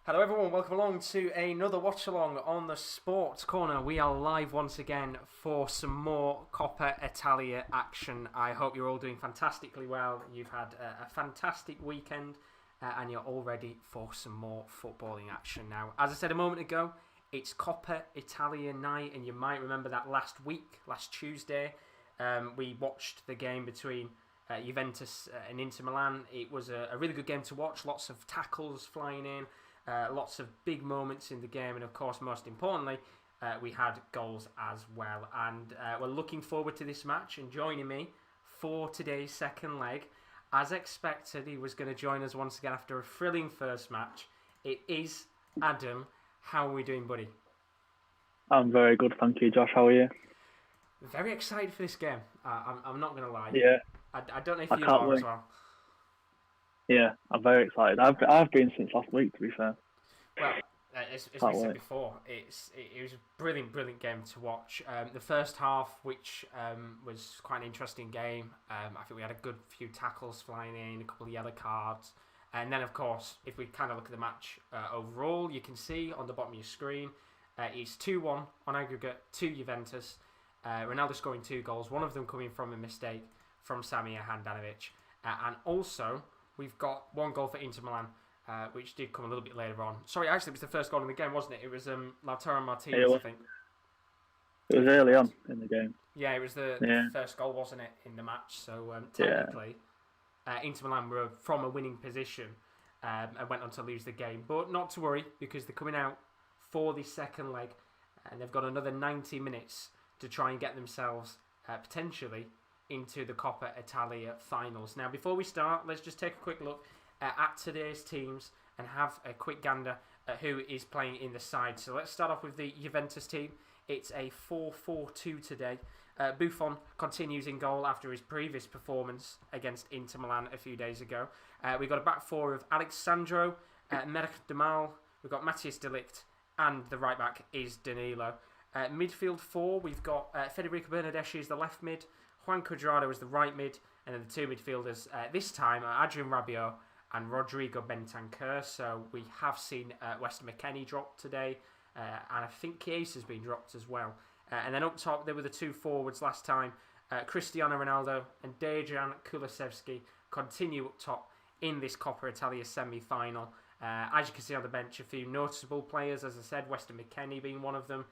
Hello everyone, welcome along to another watch along on the Sports Corner. We are live once again for some more Coppa Italia action. I hope you're all doing fantastically well. You've had a fantastic weekend and you're all ready for some more footballing action now. As I said a moment ago, it's Coppa Italia night, and you might remember that last Tuesday, we watched the game between Juventus and Inter Milan. It was a really good game to watch, lots of tackles flying in. Lots of big moments in the game, and of course, most importantly, we had goals as well. And we're looking forward to this match. And joining me for today's second leg, as expected, he was going to join us once again after a thrilling first match. It is Adam. How are we doing, buddy? I'm very good, thank you, Josh. How are you? Very excited for this game. I'm not going to lie. Yeah. I don't know if you are as well. Yeah, I'm very excited. I've been since last week, to be fair. Well, as we said before, it was a brilliant game to watch. The first half, which was quite an interesting game. I think we had a good few tackles flying in, a couple of yellow cards. And then, of course, if we kind of look at the match overall, you can see on the bottom of your screen, it's 2-1 on aggregate to Juventus. Ronaldo scoring 2 goals, one of them coming from a mistake from Samir Handanovic. And also, we've got 1 goal for Inter Milan, which did come a little bit later on. Sorry, actually, it was the first goal in the game, wasn't it? It was Lautaro Martinez, I think. It was early on in the game. Yeah, it was the first goal, wasn't it, in the match? So technically, Inter Milan were from a winning position and went on to lose the game. But not to worry, because they're coming out for the second leg, and they've got another 90 minutes to try and get themselves potentially into the Coppa Italia finals. Now, before we start, let's just take a quick look at today's teams and have a quick gander at who is playing in the side. So let's start off with the Juventus team. It's a 4-4-2 today. Buffon continues in goal after his previous performance against Inter Milan a few days ago. We've got a back four of Alexandro, Merck Demal, we've got Matthias de Ligt, and the right back is Danilo. Midfield four, we've got Federico Bernardeschi as the left mid, Juan Cuadrado as the right mid, and then the 2 midfielders this time are Adrien Rabiot and Rodrigo Bentancur. So we have seen Weston McKennie drop today, and I think Chiesa has been dropped as well. And then up top, there were the 2 forwards last time. Cristiano Ronaldo and Dejan Kulusevski continue up top in this Coppa Italia semi-final. As you can see on the bench, a few noticeable players, as I said, Weston McKennie being one of them,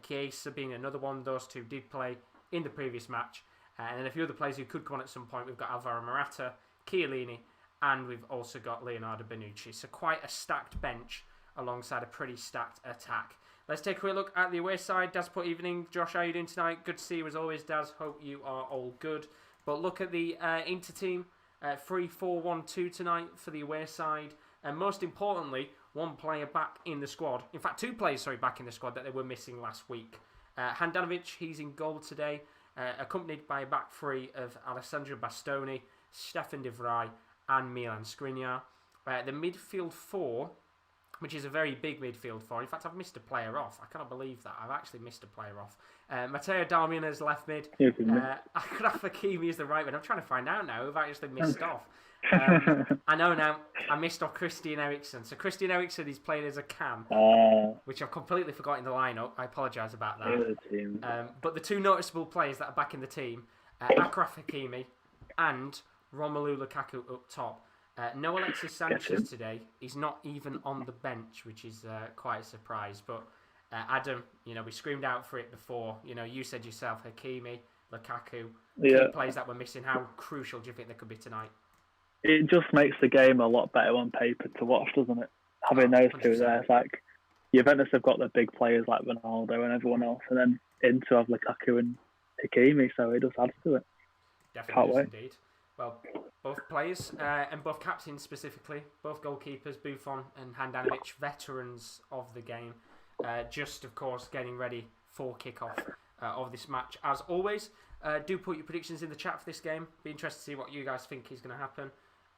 Chiesa being another one. Those 2 did play in the previous match. And then a few other players who could come on at some point. We've got Alvaro Morata, Chiellini, and we've also got Leonardo Bonucci. So quite a stacked bench alongside a pretty stacked attack. Let's take a quick look at the away side. Daz, put evening. Josh, how are you doing tonight? Good to see you as always, Daz. Hope you are all good. But look at the Inter team. 3-4-1-2 tonight for the away side. And most importantly, 1 player back in the squad. In fact, 2 players, back in the squad that they were missing last week. Handanovic, he's in goal today. Accompanied by a back 3 of Alessandro Bastoni, Stefan de Vrij, and Milan Skriniar. The midfield 4, which is a very big midfield 4. In fact, I've missed a player off. I cannot believe that. I've actually missed a player off. Matteo Darmian is left mid. Achraf Hakimi is the right mid. I'm trying to find out now who I've actually missed off. I know now. I missed off Christian Eriksen. So Christian Eriksen is playing as a cam, which I've completely forgotten the lineup. I apologise about that. But the 2 noticeable players that are back in the team, Achraf Hakimi and Romelu Lukaku up top. No Alexis Sanchez today. He's not even on the bench, which is quite a surprise. But Adam, we screamed out for it before. You said yourself, Hakimi, Lukaku, 2 players that were missing. How crucial do you think they could be tonight? It just makes the game a lot better on paper to watch, doesn't it? Having those 2 there, it's like Juventus have got the big players like Ronaldo and everyone else, and then Inter have Lukaku and Hakimi, so it just adds to it. Definitely does indeed. Well, both players and both captains specifically, both goalkeepers, Buffon and Handanovic, veterans of the game. Just, of course, getting ready for kickoff of this match. As always, do put your predictions in the chat for this game. Be interested to see what you guys think is going to happen.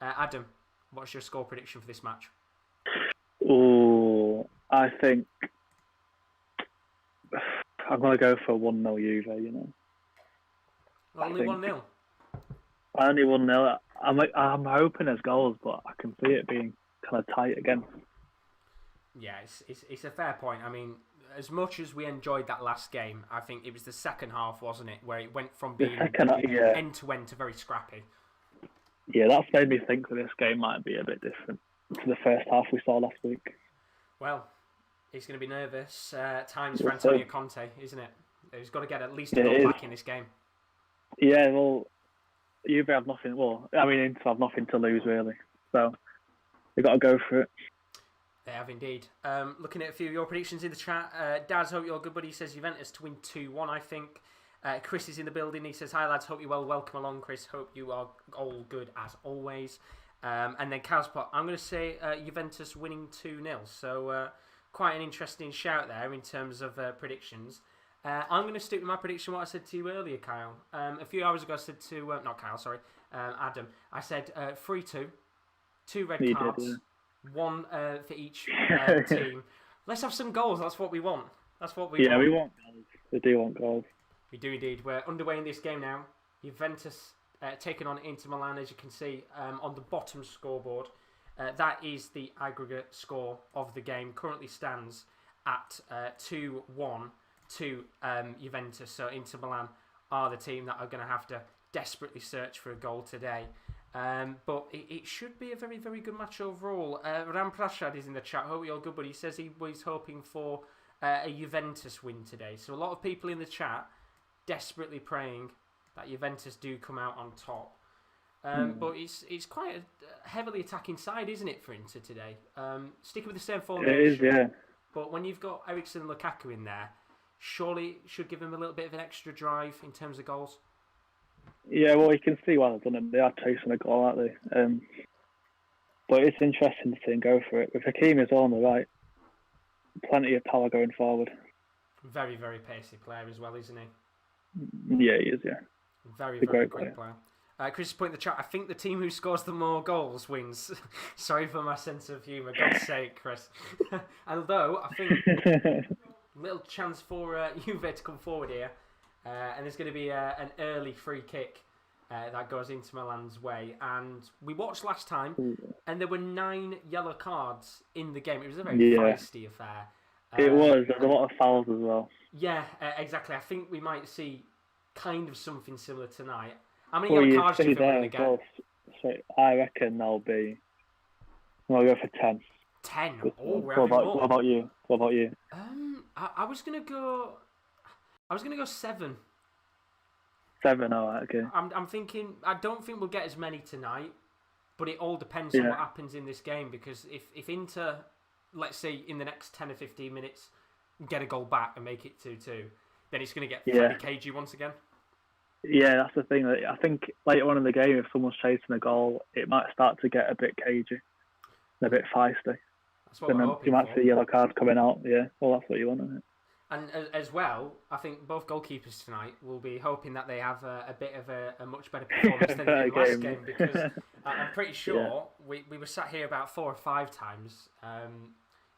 Adam, what's your score prediction for this match? Oh, I think I'm going to go for 1-0 Juve, Only 1-0? Only 1-0. I'm hoping there's goals, but I can see it being kind of tight again. Yeah, it's a fair point. I mean, as much as we enjoyed that last game, I think it was the second half, wasn't it, where it went from being end to end to very scrappy. Yeah, that's made me think that this game might be a bit different to the first half we saw last week. Well, he's going to be nervous. Times for Antonio Conte, isn't it? He's got to get at least a goal back in this game. Yeah, well, Juve have nothing. Well, I mean, Inter have nothing to lose really, so they've got to go for it. They have indeed. Looking at a few of your predictions in the chat, Daz, hope you're good, buddy. He says Juventus to win 2-1, I think. Chris is in the building. He says, hi, lads. Hope you're well. Welcome along, Chris. Hope you are all good, as always. And then Calspot, I'm going to say Juventus winning 2-0. So quite an interesting shout there in terms of predictions. I'm going to stick with my prediction, what I said to you earlier, Kyle. A few hours ago, I said to... not Kyle, sorry. Adam. I said 3-2. 2 red cards. Did, yeah. 1 for each team. Let's have some goals. That's what we want. That's what we want. Yeah, we want goals. We do want goals. We do indeed. We're underway in this game now. Juventus taking on Inter Milan, as you can see on the bottom scoreboard. That is the aggregate score of the game. Currently stands at 2-1 to Juventus. So Inter Milan are the team that are going to have to desperately search for a goal today. But it should be a very, very good match overall. Ram Prashad is in the chat. Hope you're good, but he says he was hoping for a Juventus win today. So a lot of people in the chat desperately praying that Juventus do come out on top. But it's quite a heavily attacking side, isn't it, for Inter today? Sticking with the same formation. It is, yeah. But when you've got Eriksen and Lukaku in there, surely it should give them a little bit of an extra drive in terms of goals. Yeah, well, you can see why they've done it. They are chasing a goal, aren't they? But it's interesting to see them go for it. With Hakim is on the right, plenty of power going forward. Very, very pacey player as well, isn't he? Yeah, he is, yeah. Very, very great player. Chris is pointing in the chat, I think the team who scores the more goals wins. Sorry for my sense of humour. God's sake, Chris. Although, I think little chance for Juve to come forward here. And there's going to be an early free kick that goes into Milan's way. And we watched last time, and there were 9 yellow cards in the game. It was a very feisty affair. It was. There's a lot of fouls as well. Yeah, exactly. I think we might see kind of something similar tonight. How many yellow cards do you think we're going to get? So I reckon there'll be... I'll go for 10. 10? Oh, what about you? What about you? I was going to go... I was going to go 7. 7, alright, okay. I'm thinking... I don't think we'll get as many tonight, but it all depends on what happens in this game, because if Inter, let's say, in the next 10 or 15 minutes, get a goal back and make it 2-2, then it's going to get fairly cagey once again. Yeah, that's the thing. I think later on in the game, if someone's chasing a goal, it might start to get a bit cagey, a bit feisty. That's what we're hoping you might see yellow cards coming out. Yeah, well, that's what you want, isn't it? And as well, I think both goalkeepers tonight will be hoping that they have a bit of a much better performance than in the last game, because I'm pretty sure we were sat here about 4 or 5 times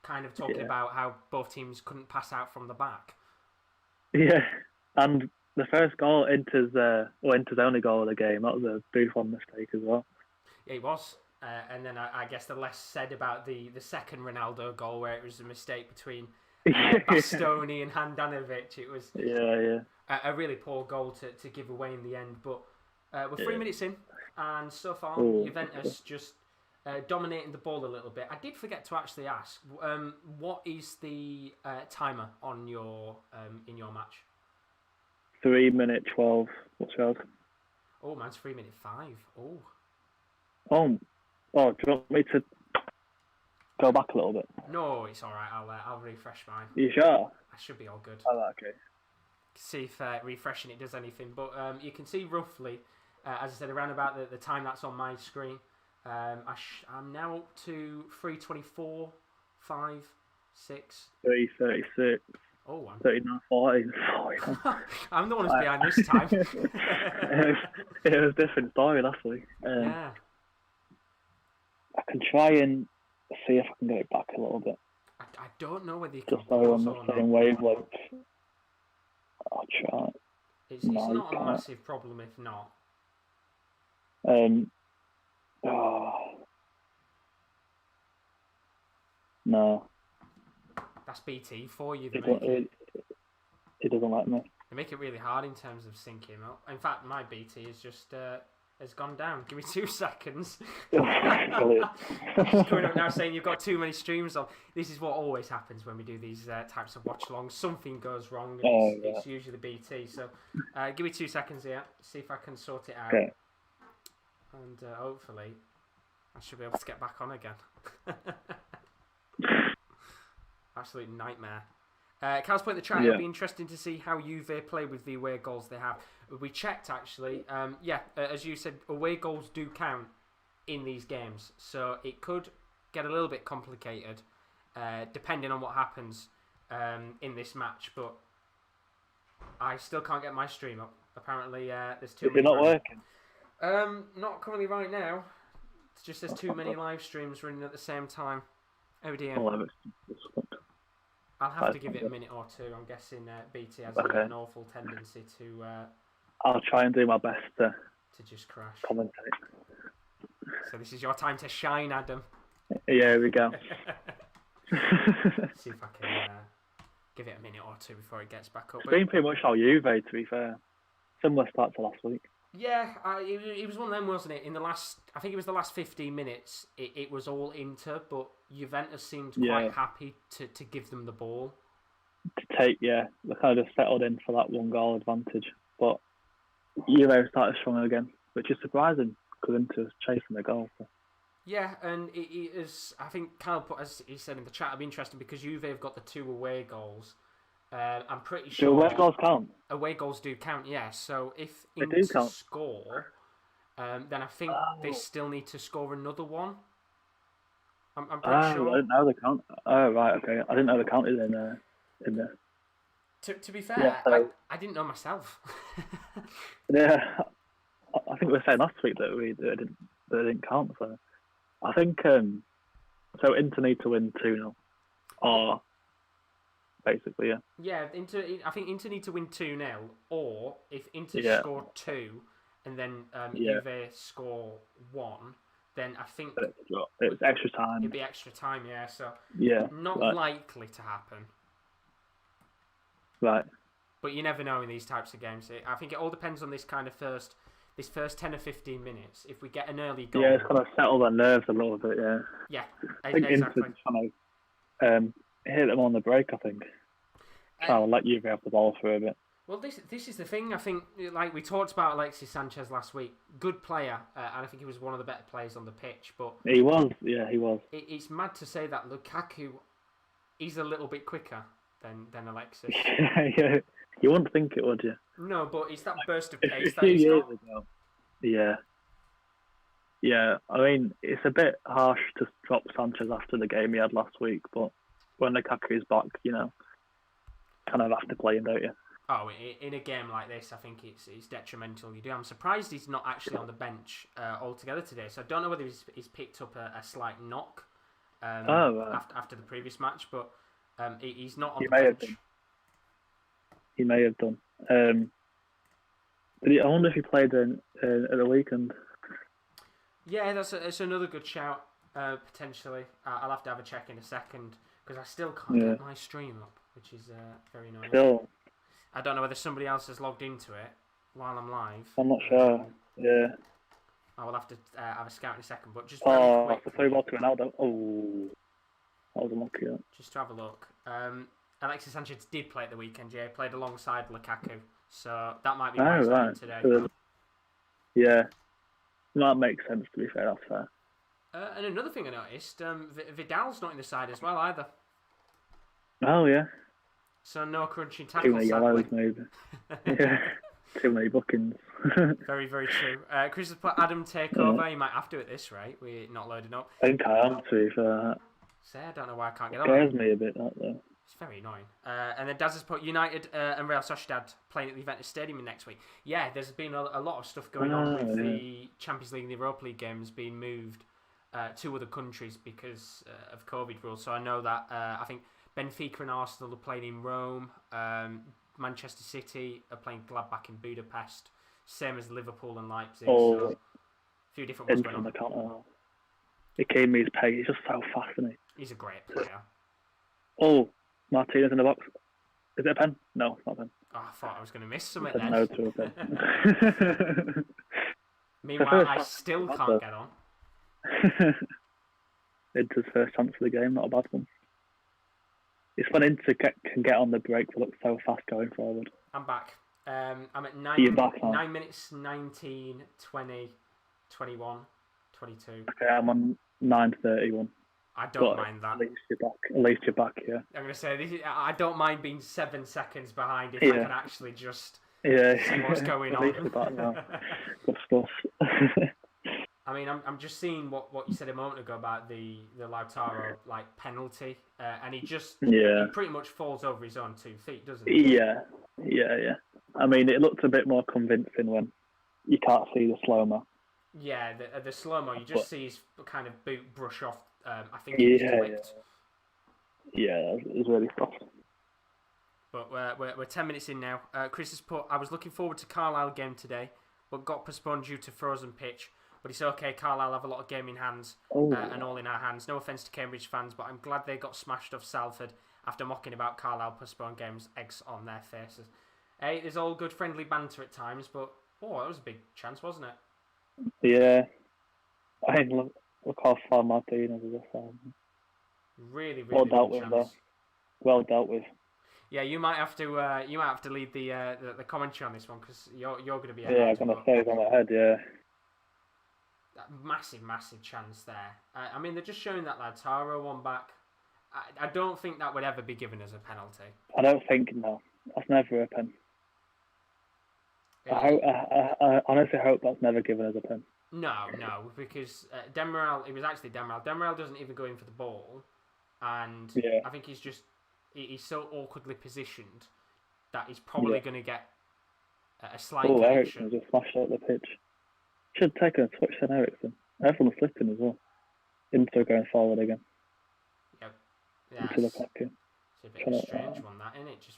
kind of talking about how both teams couldn't pass out from the back. Yeah, and the first goal, Inter's only goal of the game, that was a Buffon mistake as well. Yeah, it was. And then I guess the less said about the second Ronaldo goal, where it was a mistake between Bastoni and Handanovic. It was a really poor goal to give away in the end. But we're 3 minutes in, and so far Juventus just dominating the ball a little bit. I did forget to actually ask, what is the timer on your in your match? 3:12. What's yours? Oh, mine's 3:05. Oh. Oh, do you want me to go back a little bit? No, it's all right. I'll refresh mine. You sure? I should be all good. Oh, okay. See if refreshing it does anything. But you can see roughly, as I said, around about the time that's on my screen. I'm now up to 3:24, 5, 6. 3:36. Oh, 39, 40. I'm the one who's behind this time. It was a different story last week. Yeah. I can try and see if I can get it back a little bit. I don't know whether you can. Just so on the same wavelength. I'll try. It's not a massive problem if not. No. That's BT for you. He doesn't like me. They make it really hard in terms of syncing up. In fact, my BT is just has gone down. Give me 2 seconds. Just coming up now saying you've got too many streams on. This is what always happens when we do these types of watch-alongs. Something goes wrong, and it's usually BT. So give me 2 seconds here. See if I can sort it out. Okay. And hopefully I should be able to get back on again. Absolute nightmare. Cal's put in the chat, it'll be interesting to see how Juve play with the away goals they have. We checked actually. As you said, away goals do count in these games. So it could get a little bit complicated depending on what happens in this match. But I still can't get my stream up. Apparently there's too many. Is it not working? Not currently right now. It's just there's too many live streams running at the same time. Oh dear. I'll have to give it a minute or two. I'm guessing BT has an awful tendency to... I'll try and do my best to just crash. Commentate. So this is your time to shine, Adam. Yeah, here we go. See if I can give it a minute or two before it gets back up. It's been pretty much all Juve, to be fair. Similar start to last week. Yeah, it was one of them, wasn't it? In the last, I think it was the last 15 minutes, it was all Inter, but Juventus seemed quite happy to give them the ball. To take, they kind of just settled in for that 1-goal advantage. But Juve started strong again, which is surprising because Inter was chasing the goal. So. Yeah, and it is, I think Kyle put, as he said in the chat, it'll be interesting because Juve have got the 2 away goals. I'm pretty sure. Do away goals count? Away goals do count, yeah. So if Inter score, then I think they still need to score another one. I'm pretty sure. I didn't know they count. Oh, right, okay. I didn't know they counted in there. To be fair, I didn't know myself. Yeah, I think we were saying last week that they didn't count. So I think so. Inter need to win 2-0, or. Basically, yeah. Yeah, I think Inter need to win 2-0, or if Inter score 2 and then Juve score 1, then I think it's extra time. It'd be extra time, yeah. So not likely to happen. Right. But you never know in these types of games. I think it all depends on this first 10 or 15 minutes. If we get an early goal, it's kind of settle their nerves a little bit. Yeah. Yeah, I think exactly. Inter's trying to hit them on the break, I think. I'll let you have the ball for a bit. Well, this is the thing. I think, like we talked about Alexis Sanchez last week, good player, and I think he was one of the better players on the pitch. But he was, he was. It's mad to say that Lukaku is a little bit quicker than Alexis. Yeah, you wouldn't think it, would you? No, but it's that burst of pace a that few he's years got. ago. Yeah. Yeah, I mean, it's a bit harsh to drop Sanchez after the game he had last week, but when Lukaku is back, kind of have to play him, don't you? Oh, in a game like this, I think it's detrimental. You do. I'm surprised he's not actually on the bench altogether today. So I don't know whether he's picked up a slight knock after the previous match, but he's not on the bench. He may have done. I wonder if he played at the weekend. Yeah, that's another good shout, potentially. I'll have to have a check in a second, because I still can't get my stream up, which is very annoying. Still. I don't know whether somebody else has logged into it while I'm live. I'm not sure. Yeah. I will have to have a scout in a second, but just very quick. The throw ball to Ronaldo. Oh, that was unlucky. Just to have a look. Alexis Sanchez did play at the weekend. Yeah, played alongside Lukaku, so that might be why he's not in today. Yeah, that makes sense. To be fair, that's fair. And another thing I noticed, Vidal's not in the side as well either. Oh yeah. So no crunching tackles. Too many yellows, maybe. Yeah. Too many bookings. Very, very true. Chris has put Adam takeover. You might have to at this rate. We're not loading up. I think I am too for that. Say, I don't know why I can't get on. Scares me a bit, that though. It's very annoying. And then Daz has put United and Real Sociedad playing at the Juventus Stadium next week. Yeah, there's been a lot of stuff going on with the Champions League and the Europa League games being moved to other countries because of COVID rules. So I know that I think Benfica and Arsenal are playing in Rome. Manchester City are playing Gladbach in Budapest. Same as Liverpool and Leipzig. So a few different ones going on. It came me his pay. He's just so fast, isn't he? He's a great player. Oh, Martinez in the box. Is it a pen? No, it's not a pen. Oh, I thought I was going to miss something Said then. no to a pen. Meanwhile, I still can't get on. Inter's first chance of the game, not a bad one. It's when Inter can get on the break to look so fast going forward. I'm back. I'm at 9 minutes, 19, 20, 21, 22. Okay, I'm on 9:31. I don't mind that. At least you're back, yeah. I'm going to say, I don't mind being 7 seconds behind if I can actually just see what's going on. At least you're back now. Good stuff. I mean, I'm just seeing what you said a moment ago about the Lautaro penalty, and he pretty much falls over his own 2 feet, doesn't he? Yeah. I mean, it looked a bit more convincing when you can't see the slow-mo. Yeah, the slow-mo, you just see his kind of boot brush off. I think he was clipped. Yeah, it was really soft. But we're 10 minutes in now. Chris has put, I was looking forward to Carlisle game today, but got postponed due to frozen pitch. But it's okay, Carlisle have a lot of game in hands and all in our hands. No offence to Cambridge fans, but I'm glad they got smashed off Salford after mocking about Carlisle postponed games, eggs on their faces. Hey, there's all good friendly banter at times, but that was a big chance, wasn't it? Yeah. I mean, look how far Martinez is this time. Really well dealt big with, chance. Well dealt with. Yeah, you might have to lead the commentary on this one because you're going to be. Yeah, I'm going to say it on my head. Yeah. That massive chance there. I mean, they're just showing that Lautaro one back. I don't think that would ever be given as a penalty. I don't think, no. That's never a pen. I honestly hope that's never given as a pen. No, because Demiral, it was actually Demiral. Demiral doesn't even go in for the ball, and I think he's so awkwardly positioned that he's probably going to get a slight connection. Ericsson just flashed out the pitch. Should have taken a touch on Ericsson. Everyone's slipping as well. Inter going forward again. Yep. Into the pocket. It's a bit of a strange one, that, isn't it? Just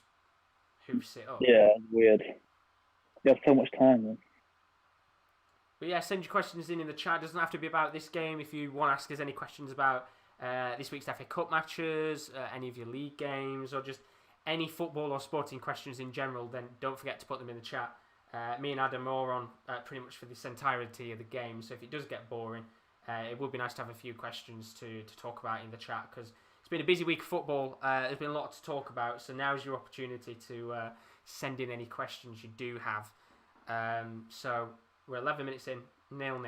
hoofs it up. Yeah, weird. You have so much time, then. But yeah, send your questions in the chat. It doesn't have to be about this game. If you want to ask us any questions about this week's FA Cup matches, any of your league games, or just any football or sporting questions in general, then don't forget to put them in the chat. Me and Adam are on pretty much for this entirety of the game, so if it does get boring, it would be nice to have a few questions to talk about in the chat, because it's been a busy week of football. There's been a lot to talk about, so now's your opportunity to send in any questions you do have. So we're 11 minutes in, 0-0.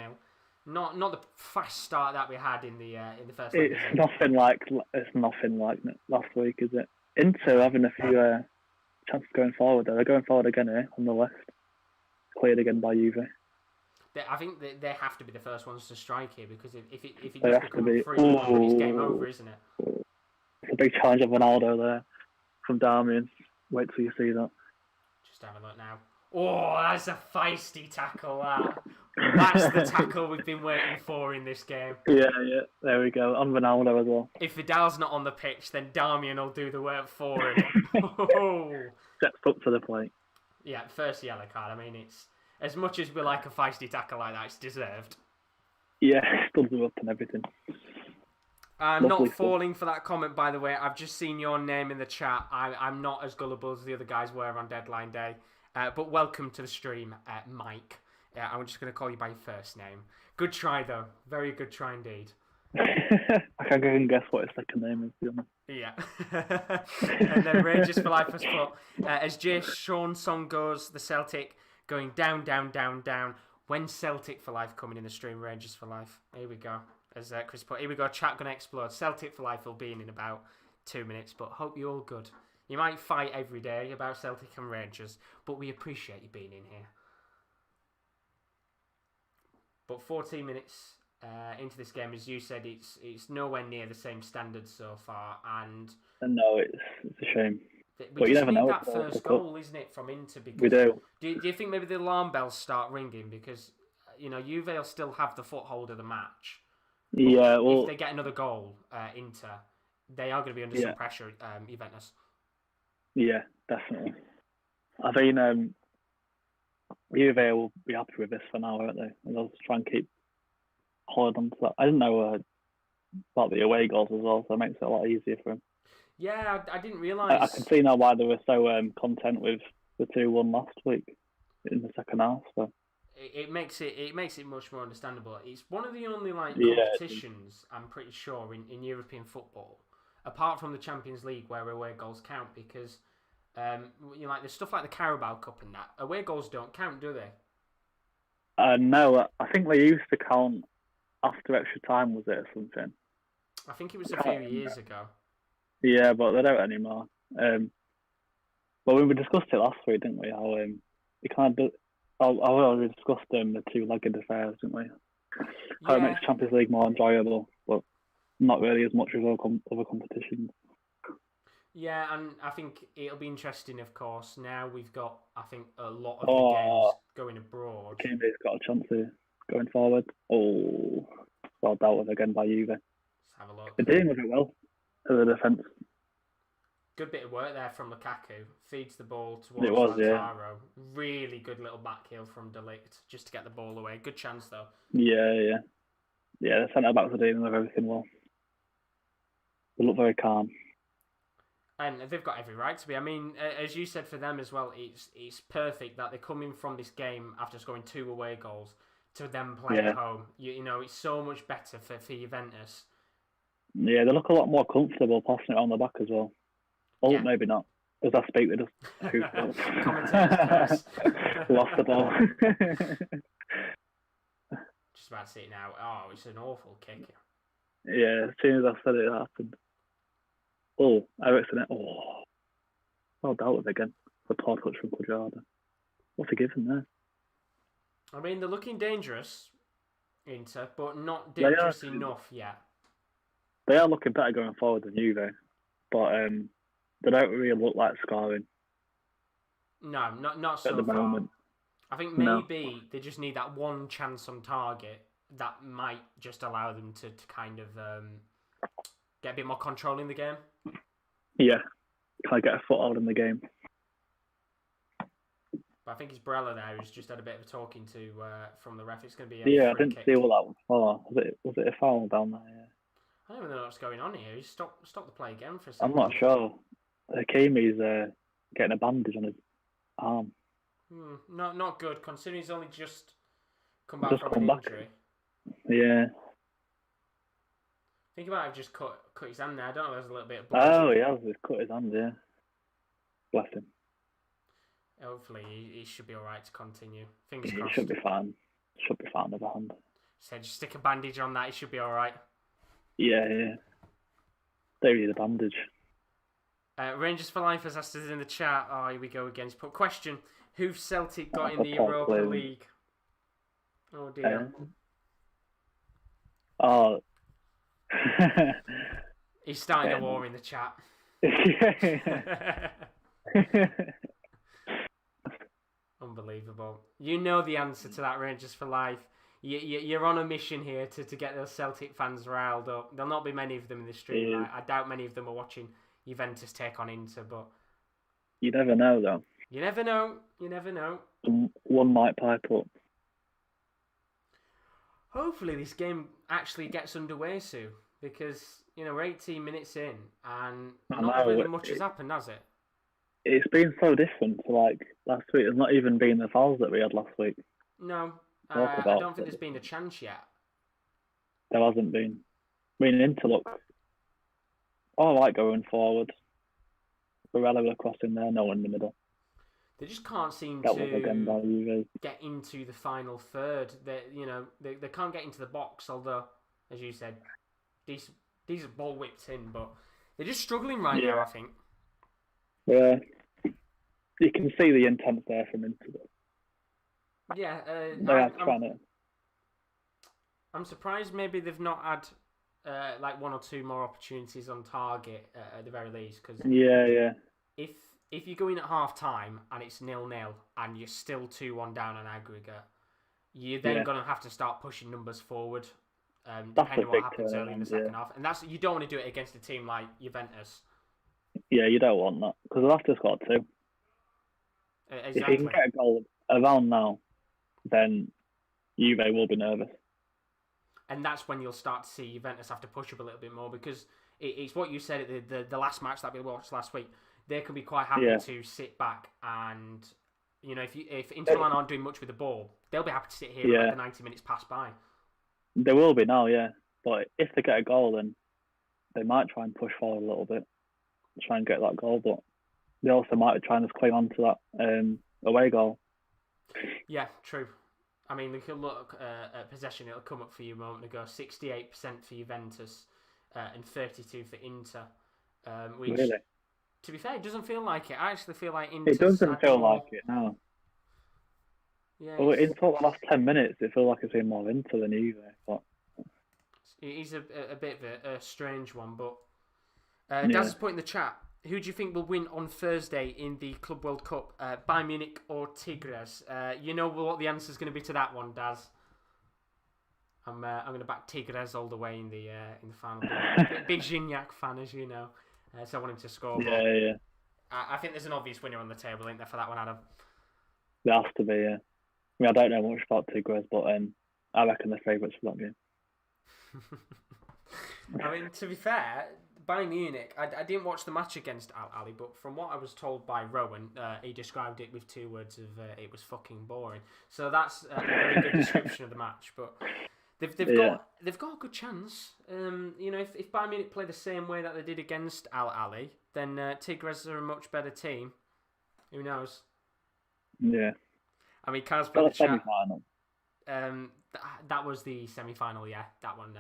Not the fast start that we had in the first leg. It's nothing like last week, is it? Inter having a few chances going forward. They're going forward again here on the left. Cleared again by Juve. I think they have to be the first ones to strike here, because if it does become 3-1, it's game over, isn't it? It's a big challenge of Ronaldo there from Darmian. Wait till you see that. Just have a look now. Oh, that's a feisty tackle, that. That's the tackle we've been waiting for in this game. Yeah. There we go. On Ronaldo as well. If Vidal's not on the pitch, then Darmian will do the work for him. Steps up to the plate. Yeah, first yellow card. I mean, it's as much as we like a feisty tackle like that, it's deserved. Yeah, studs him up and everything. I'm not falling for that comment, by the way. I've just seen your name in the chat. I'm not as gullible as the other guys were on deadline day. But welcome to the stream, Mike. I'm just going to call you by your first name. Good try, though. Very good try indeed. I can't even guess what his second name is, to be honest. Yeah. And then Rangers for Life has put, as Jay Sean song goes, the Celtic going down, down, down, down. When Celtic for Life coming in the stream, Rangers for Life. Here we go. As Chris put, here we go, chat gonna explode. Celtic for Life will be in about 2 minutes, but hope you're all good. You might fight every day about Celtic and Rangers, but we appreciate you being in here. But 14 minutes into this game, as you said, it's nowhere near the same standards so far, and no, it's a shame. We just need that first goal, isn't it, from Inter? Because we do. Do you think maybe the alarm bells start ringing because Juve will still have the foothold of the match? Yeah, well, if they get another goal, Inter, they are going to be under some pressure. Juventus. Yeah, definitely. I think Juve will be happy with this for now, won't they? And they'll try and keep holding on to that. I didn't know about the away goals as well, so it makes it a lot easier for them. Yeah, I didn't I realise. can see now why they were so content with the 2-1 last week in the second half. So It makes it much more understandable. It's one of the only yeah, competitions I'm pretty sure in European football, apart from the Champions League, where away goals count because like there's stuff like the Carabao Cup and that away goals don't count, do they? no, I think they used to count after extra time, was it, or something? I think it was a few years ago. Yeah, but they don't anymore. Well, we discussed it last week, didn't we? How we kind of we discussed the two-legged affairs, didn't we? How it makes Champions League more enjoyable, but not really as much as other competitions. Yeah, and I think it'll be interesting, of course. Now we've got, I think, a lot of the games going abroad. Cambridge's got a chance of going forward. Oh, well dealt with again by Juve. Let's have a look. They're dealing with it well to the defence. Good bit of work there from Lukaku. Feeds the ball towards Lautaro. Yeah. Really good little back heel from De Ligt just to get the ball away. Good chance, though. Yeah. The centre-backs are dealing with everything well. They look very calm. And they've got every right to be. I mean, as you said, for them as well, it's perfect that they're coming from this game after scoring 2 away goals to them playing at home. You know, it's so much better for Juventus. Yeah, they look a lot more comfortable passing it on the back as well. Oh, yeah. Maybe not. As I speak, they just commentators lost the ball. Just about to see it now. Oh, it's an awful kick. Yeah, as soon as I said it happened. Oh, Ericsson. Oh, well dealt with again. The poor touch from Quadrado. What's he given there? I mean, they're looking dangerous, Inter, but not dangerous enough yet. They are looking better going forward than Juve, but they don't really look like scoring. No, not so at the far. Moment. I think maybe they just need that one chance on target that might just allow them to kind of get a bit more control in the game. Yeah, kind of get a foothold in the game. But I think it's Barella there who's just had a bit of a talking to from the ref. It's going to be I didn't see what that was for. Was it a foul down there? Yeah. I don't even know what's going on here. He's stopped the play again for a second. I'm not sure. Hakimi's getting a bandage on his arm. Not good, considering he's only just come back from an injury. Yeah. I think he might have just cut his hand there. I don't know, there's a little bit of blood. Oh, he has cut his hand, yeah. Bless him. Hopefully, he should be alright to continue. Fingers crossed. He should be fine. Should be fine with a hand. Said just stick a bandage on that, he should be alright. Yeah. There is a bandage. Rangers for Life has asked us in the chat. Oh, here we go again. He's put question: who've Celtic got in the Europa League? Oh dear. He's starting a war in the chat. Unbelievable. You know the answer to that, Rangers for Life. You're on a mission here to get those Celtic fans riled up. There'll not be many of them in the stream. Yeah. I doubt many of them are watching Juventus take on Inter, but you never know, though. You never know. One might pipe up. Hopefully this game actually gets underway soon, because we're 18 minutes in and not really much has happened, has it? It's been so different to like last week. There's not even been the fouls that we had last week. No, I don't think there's been a chance yet. There hasn't been. I mean, Inter look all right going forward. Barella with a cross in there, no one in the middle. They just can't seem to get into the final third. They can't get into the box. Although, as you said, these are ball whipped in, but they're just struggling right now, I think. Yeah, you can see the intent there from Inter. Yeah, I'm surprised maybe they've not had like 1 or 2 more opportunities on target at the very least. Cause if you go in at half time and it's 0-0 and you're still 2-1 down on aggregate, you're then going to have to start pushing numbers forward, depending on what happens early in the second half. And you don't want to do it against a team like Juventus. Yeah, you don't want that because they'll have to score 2. Exactly. If you can get a goal around now, then Juve will be nervous. And that's when you'll start to see Juventus have to push up a little bit more, because it's what you said at the last match that we watched last week. They can be quite happy to sit back and, you know, if Inter Milan aren't doing much with the ball, they'll be happy to sit here and let the 90 minutes pass by. They will be now, yeah. But if they get a goal, then they might try and push forward a little bit, try and get that goal. But they also might try and just cling on to that away goal. Yeah, true. I mean, if you look at possession, it'll come up for you a moment ago. 68% for Juventus and 32% for Inter. Which, really? To be fair, it doesn't feel like it. I actually feel like Inter. It doesn't feel like it, no. Yeah, well, in the last 10 minutes, it feels like it's been more Inter than Juve. But it is a bit of a strange one. But Daz has put in the chat, who do you think will win on Thursday in the Club World Cup? Bayern Munich or Tigres? You know what the answer is going to be to that one, Daz. I'm going to back Tigres all the way in the final. Big Gignac fan, as you know. So I want him to score. Yeah. I think there's an obvious winner on the table, isn't there, for that one, Adam? There has to be, yeah. I mean, I don't know much about Tigres, but I reckon they're favourites for that game. I mean, to be fair, Bayern Munich, I didn't watch the match against Al Ahly, but from what I was told by Rowan, he described it with 2 words of it was fucking boring. So that's a very good description of the match. But they've got a good chance. You know, if Bayern Munich play the same way that they did against Al Ahly, then Tigres are a much better team. Who knows? Yeah. I mean, Kaz put the chat. Semi-final. That was the semi-final, yeah. That one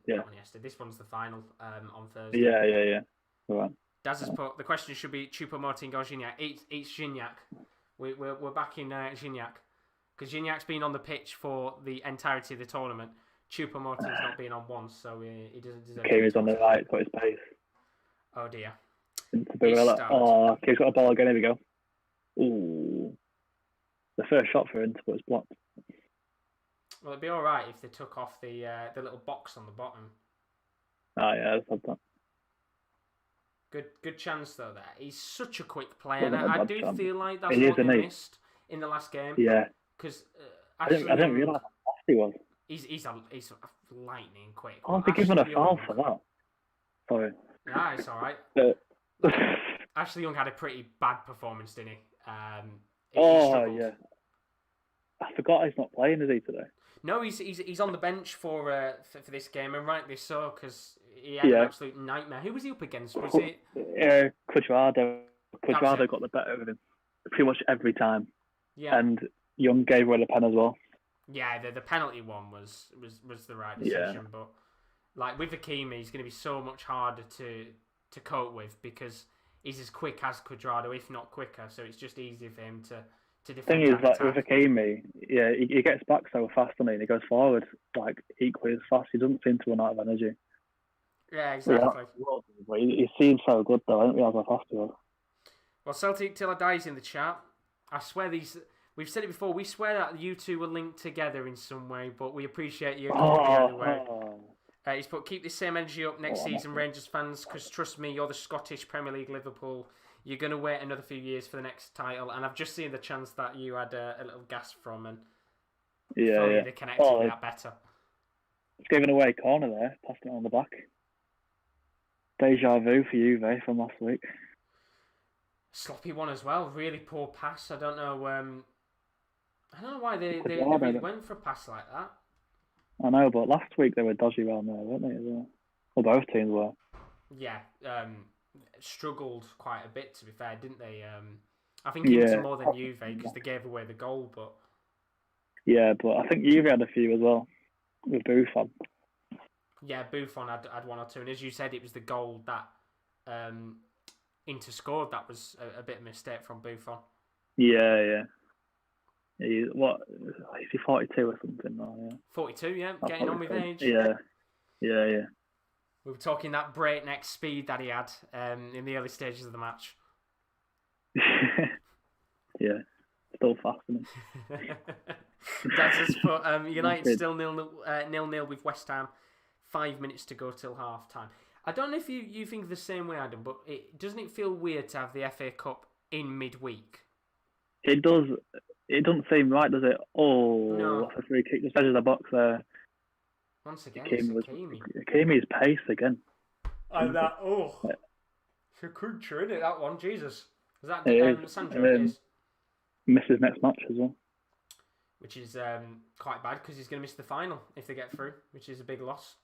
yesterday. This one's the final on Thursday. Yeah. Right. Daz has put, the question should be Choupo-Moting or Gignac. It's Gignac. We're backing Gignac. Because Gignac's been on the pitch for the entirety of the tournament. Choupo-Moting's not been on once, so he doesn't deserve it. He's on the right, got his pace. Oh dear. He's got a ball again, here we go. Ooh. The first shot for Inter was blocked. Well, it'd be alright if they took off the little box on the bottom. Oh yeah, I've had that. Good chance though there. He's such a quick player, and I do feel like that's what they missed in the last game. Yeah. Because I didn't realise how fast he was. He's lightning quick. Oh, they're giving a foul for that. Sorry. Nah, it's alright. Ashley Young had a pretty bad performance, didn't he? Yeah. I forgot he's not playing, is he, today? No, he's on the bench for this game, and rightly so, because he had an absolute nightmare. Who was he up against? Was it? Cuadrado. Cuadrado got the better of him pretty much every time. Yeah. And Young gave away the pen as well. Yeah, the penalty one was the right decision, but like with Hakimi, he's going to be so much harder to cope with because he's as quick as Cuadrado, if not quicker. So it's just easier for him to defend. The thing is, like with Hakimi, he gets back so fast, doesn't he? And he goes forward like equally as fast. He doesn't seem to run out of energy. Yeah, exactly. He seems so good though. I don't realise how fast he was. Well, Celtic Till I Die's in the chat. I swear we've said it before, we swear that you two were linked together in some way, but we appreciate you anyway. He's put, keep this same energy up next season, Rangers fans, because trust me, you're the Scottish Premier League Liverpool. You're going to wait another few years for the next title, and I've just seen the chance that you had a little gasp from, and they're connecting with that better. It's giving away a corner there, passing it on the back. Deja vu for Juve from last week. Sloppy one as well, really poor pass. I don't know why they really went for a pass like that. I know, but last week they were dodgy around there, weren't they? As well? Well, both teams were. Yeah, struggled quite a bit, to be fair, didn't they? I think Inter more than Juve because they gave away the goal, but... Yeah, but I think Juve had a few as well, with Buffon. Yeah, Buffon had one or two, and as you said, it was the goal that Inter scored that was a bit of a mistake from Buffon. Yeah. Is he 42 or something now? Yeah. 42, yeah, getting on with age. Yeah. We were talking that breakneck speed that he had in the early stages of the match. Yeah, still fast, isn't he? That's just put United still 0-0 with West Ham. 5 minutes to go till half time. I don't know if you think the same way, Adam, but doesn't it feel weird to have the FA Cup in midweek? It does. It doesn't seem right, does it? Oh, no. That's a free kick. Just edge of the box there. Once again, Hakimi's pace again. And that, it's a cruncher, isn't it, that one? Jesus. Is that Sandro? It is. Misses next match as well. Which is quite bad because he's going to miss the final if they get through, which is a big loss.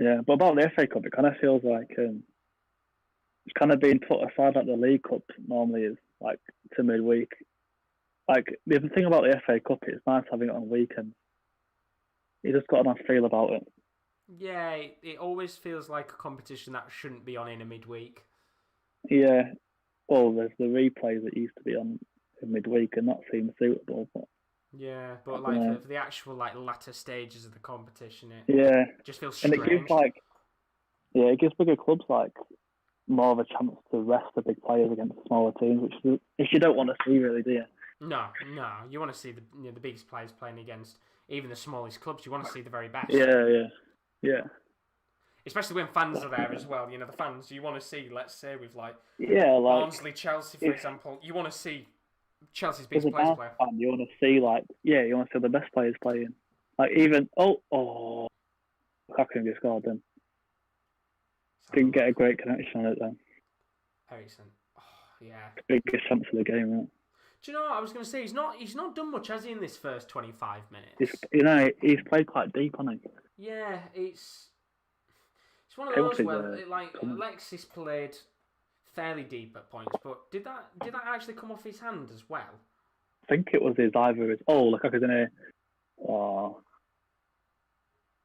Yeah, but about the FA Cup, it kind of feels like it's kind of being put aside like the League Cup normally is, like, to midweek. Like, the thing about the FA Cup, it's nice having it on weekends. You just got a nice feel about it. Yeah, it always feels like a competition that shouldn't be on in a midweek. Yeah, well, there's the replays that used to be on in midweek, and that seems suitable. But yeah, but like for the actual like latter stages of the competition, it just feels strange. And it gives bigger clubs like more of a chance to rest the big players against the smaller teams, which you don't want to see, really, do you? No, you want to see the biggest players playing against even the smallest clubs. You want to see the very best. Yeah. Especially when fans are there as well. The fans you want to see. Let's say with like Barnsley, Chelsea, for example. You want to see Chelsea's biggest players play. You want to see you want to see the best players playing. Like even Lukaku just scored then. Didn't get a great connection on it then. Ericsson. Oh, yeah. Biggest chance of the game, right? Do you know what I was going to say? He's not done much, has he, in this first 25 minutes? He's played quite deep, hasn't he? Yeah, it's one of those where Alexis played fairly deep at points, but did that actually come off his hand as well? I think it was Lukaku's in here. Oh.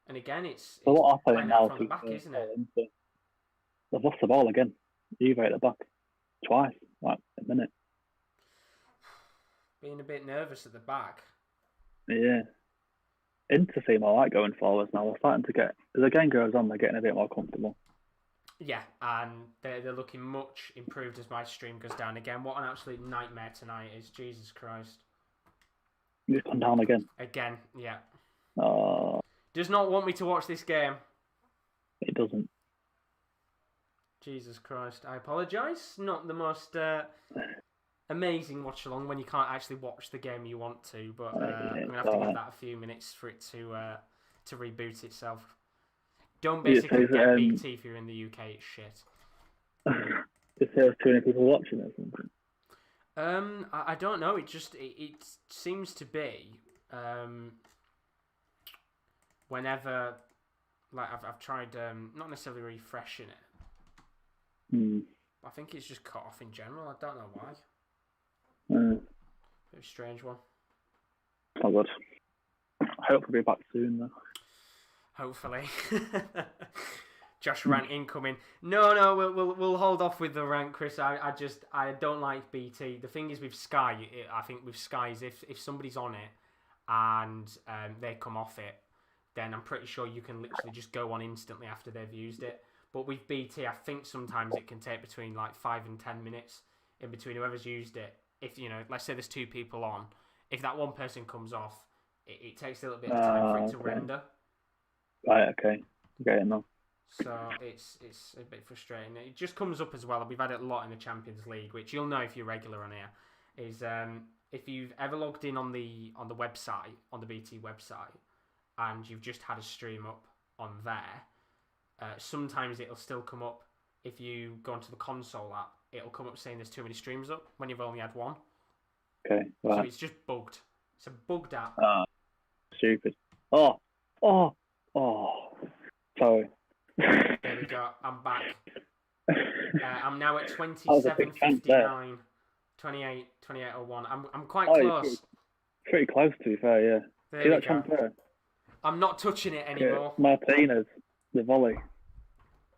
And again, it's what happened now from the back, isn't it? They've lost the ball again. Juve at the back twice, like a minute. Being a bit nervous at the back. Yeah. Inter seem alright going forwards now. We're starting to get, as the game goes on, they're getting a bit more comfortable. Yeah, and they're looking much improved as my stream goes down again. What an absolute nightmare tonight is. Jesus Christ. It's gone down again. Again, yeah. Does not want me to watch this game. It doesn't. Jesus Christ. I apologise. Not the most amazing watch along when you can't actually watch the game you want to, but I'm going to have to give that a few minutes for it to reboot itself. Don't basically get BT if you're in the UK, it's shit. Is there too many people watching it or something? I don't know, it seems to be whenever, like, I've tried not necessarily refreshing it. I think it's just cut off in general, I don't know why. Bit of a strange one. Oh, good. I hope we'll be back soon, though. Hopefully. Josh Rant incoming. No, we'll hold off with the rant, Chris. I don't like BT. The thing is with Sky, I think with Sky is if somebody's on it and they come off it, then I'm pretty sure you can literally just go on instantly after they've used it. But with BT, I think sometimes it can take between like 5 and 10 minutes in between whoever's used it. If, let's say there's 2 people on, if that one person comes off, it takes a little bit of time for it to render. Right, okay. Okay, no. So it's a bit frustrating. It just comes up as well. We've had it a lot in the Champions League, which you'll know if you're regular on here, is if you've ever logged in on the website, on the BT website, and you've just had a stream up on there, sometimes it'll still come up. If you go onto the console app, it'll come up saying there's too many streams up when you've only had one. Okay, right. So it's just bugged. It's a bugged app. Stupid. Oh. Sorry. There we go. I'm back. I'm now at 27:59, 28:01. I'm quite close. Pretty close, to be fair, yeah. See that transfer? I'm not touching it anymore. Yeah, Martinez, the volley.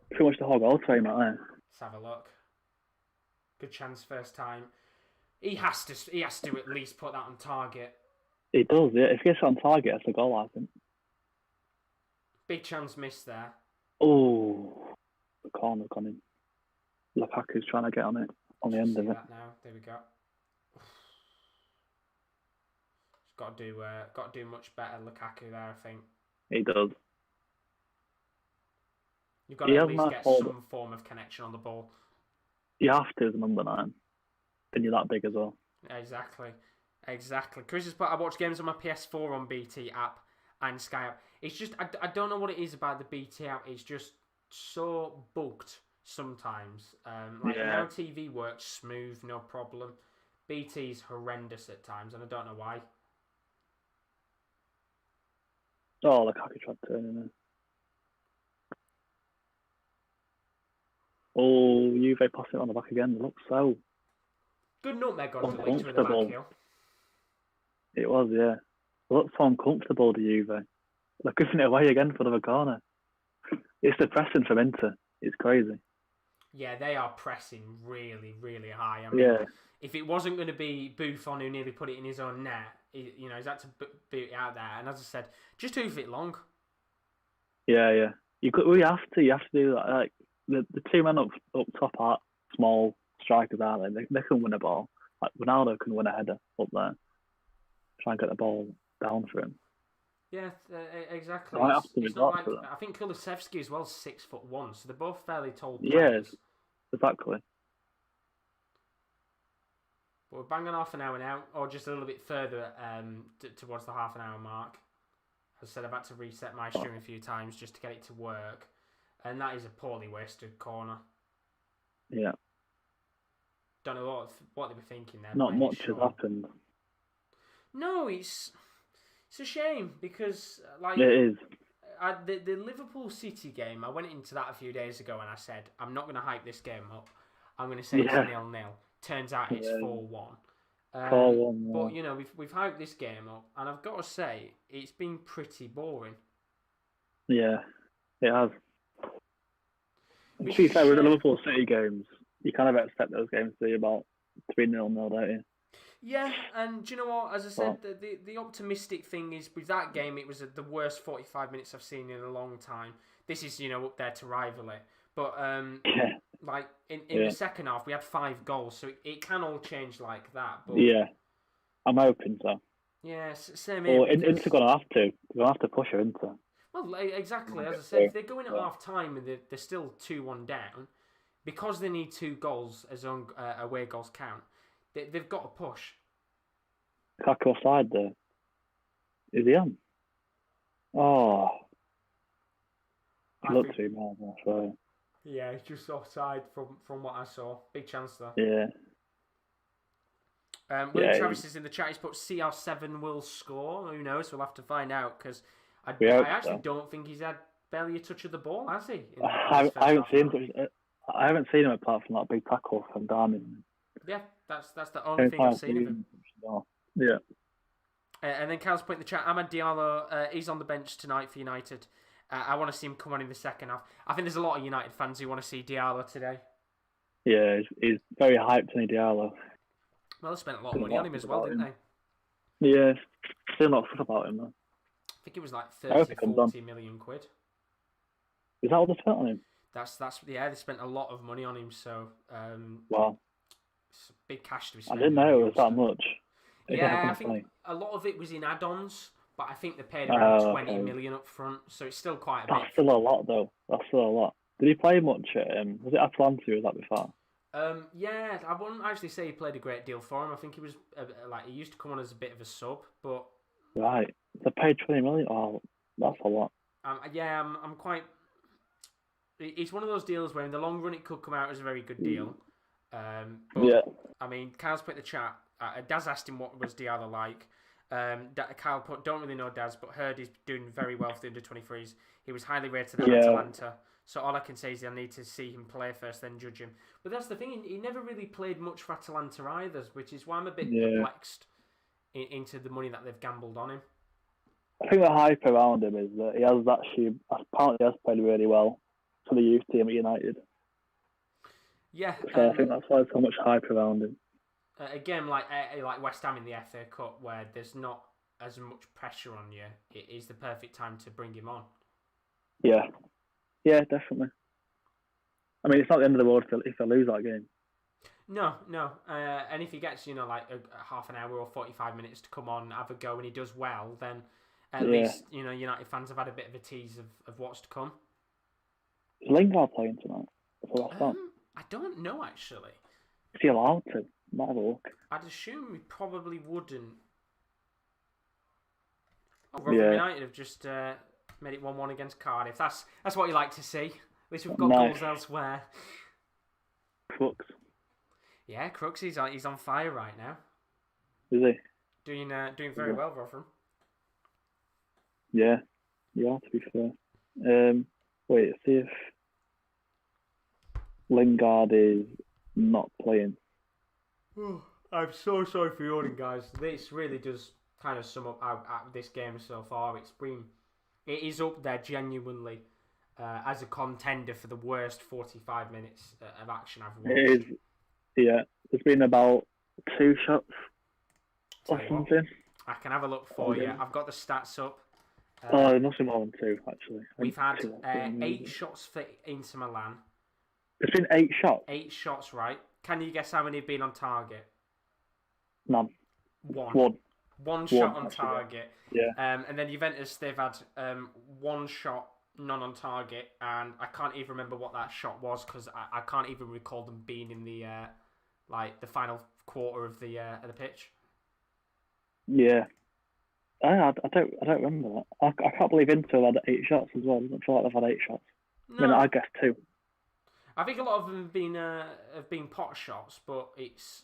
Pretty much the whole goal frame out there. Let's have a look. Good chance first time. He has to at least put that on target. He does, yeah. If he gets it on target, that's a goal, I think. Big chance missed there. Oh, the corner's gone in. Lukaku's trying to get on it, on the end of it. Now. There we go. He's got to do much better, Lukaku there, I think. He does. You've got to at least get some form of connection on the ball. You have to as a number 9. And you're that big as well. Exactly. Chris has put, I watch games on my PS4 on BT app and Sky app. It's just, I don't know what it is about the BT app. It's just, so bugged sometimes. Now TV works smooth, no problem. BT's horrendous at times, and I don't know why. Oh, the cocky tried turning in. Oh, Juve passing it on the back again. It looks so good nutmeg on Delict with the uncomfortable. back heel. It was, yeah. It looks so uncomfortable, the Juve. They're giving it away again for another corner. It's the pressing from Inter. It's crazy. Yeah, they are pressing really, really high. I mean, if it wasn't going to be Buffon who nearly put it in his own net, he's had to boot it out there. And as I said, just hoof it long. Yeah. You have to do that. Like the two men up top are small strikers, aren't they? They can win a ball. Like Ronaldo can win a header up there. Try and get the ball down for him. Yeah, exactly. It's not like I think Kulusevski as well is 6'1", so they're both fairly tall Yes, players. exactly. But we're banging half an hour now, or just a little bit further towards the half an hour mark. As I said, I've had to reset my stream a few times just to get it to work, and that is a poorly wasted corner. Yeah. Don't know what they were thinking there. Not much has happened. No, it's a shame because it is. The Liverpool City game, I went into that a few days ago and I said, I'm not going to hype this game up. I'm going to say it's 0-0. Turns out it's 4-1. 4-1. But we've hyped this game up, and I've got to say it's been pretty boring. Yeah, it has. To be fair, with the Liverpool City games, you kind of expect those games to be about 3-0, don't you? Yeah, and do you know what? As I said, the optimistic thing is with that game, it was the worst 45 minutes I've seen in a long time. This is, up there to rival it. But in the second half, we had 5 goals, so it can all change like that. But yeah, I'm hoping so. Yeah, same here. Well, Inter gonna have to. They're gonna have to push her Inter. Well, exactly. As I said, if they're going at half time and they're still 2-1 down, because they need 2 goals as away goals count. They've got to push. Kaká offside there. Is he on? Oh. He looked 3 miles offside. Yeah, he's just offside from what I saw. Big chance though. Yeah. William Travis is in the chat. He's put CR7 will score. Who knows? We'll have to find out because I actually don't think he's had barely a touch of the ball, has he? I haven't seen him apart from that big tackle from Darwin. Yeah, that's the only thing I've seen of him. Yeah. And then Cal's put in the chat, Amad Diallo, he's on the bench tonight for United. I want to see him come on in the second half. I think there's a lot of United fans who want to see Diallo today. Yeah, he's very hyped, isn't he, Diallo? Well, they spent a lot of money on him as well, didn't they? Yeah, still not stuff about him, though. I think it was like 40 million quid. Is that what they spent on him? That's they spent a lot of money on him, so... wow. It's big cash to be spent. I didn't know it was that much. Yeah, I think a lot of it was in add-ons, but I think they paid around 20 million up front, so it's still quite a bit. That's still a lot, though. That's still a lot. Did he play much at, was it Atalanta or was that before? Yeah, I wouldn't actually say he played a great deal for him. I think he was, he used to come on as a bit of a sub, but... Right. They paid 20 million? Oh, that's a lot. I'm quite... It's one of those deals where in the long run it could come out as a very good deal. But, yeah. I mean, Kyle's put in the chat. Daz asked him what was Diallo like. Kyle put, don't really know Daz, but heard he's doing very well for the under-23s. He was highly rated at Atalanta. So all I can say is I need to see him play first, then judge him. But that's the thing, he never really played much for Atalanta either, which is why I'm a bit perplexed into the money that they've gambled on him. I think the hype around him is that he has apparently has played really well for the youth team at United. Yeah. So I think that's why there's so much hype around him. Again, like West Ham in the FA Cup, where there's not as much pressure on you, it is the perfect time to bring him on. Yeah. Yeah, definitely. I mean, it's not the end of the world if they lose that game. No. And if he gets, like a half an hour or 45 minutes to come on, have a go, and he does well, then at least, United fans have had a bit of a tease of what's to come. Is Lingard playing tonight? For West Ham? I don't know, actually. Is he allowed to? Might have a look. I'd assume he probably wouldn't. Rotherham United have just made it 1-1 against Cardiff. That's what you like to see. least we've got Nice. goals elsewhere. Crooks. Yeah, Crooks, he's on fire right now. Is he? Doing very well, Rotherham. Yeah, to be fair. Wait, see if Lingard is not playing. I'm so sorry for yawning, guys. This really does kind of sum up out this game so far. It is up there genuinely as a contender for the worst 45 minutes of action I've watched. It is, yeah. There's been about 2 shots or something. I can have a look for you. I've got the stats up. Nothing more than 2, actually. We've had 8 shots for Inter Milan. There's been 8 shots? 8 shots, right. Can you guess how many have been on target? None. 1. One shot on actually, target. Yeah. And then Juventus, they've had 1 shot, none on target, and I can't even remember what that shot was because I can't even recall them being in the the final quarter of the pitch. Yeah. I don't remember that. I can't believe Inter had 8 shots as well. I don't feel like they've had 8 shots. No. I mean, I guess 2. I think a lot of them have been pot shots, but it's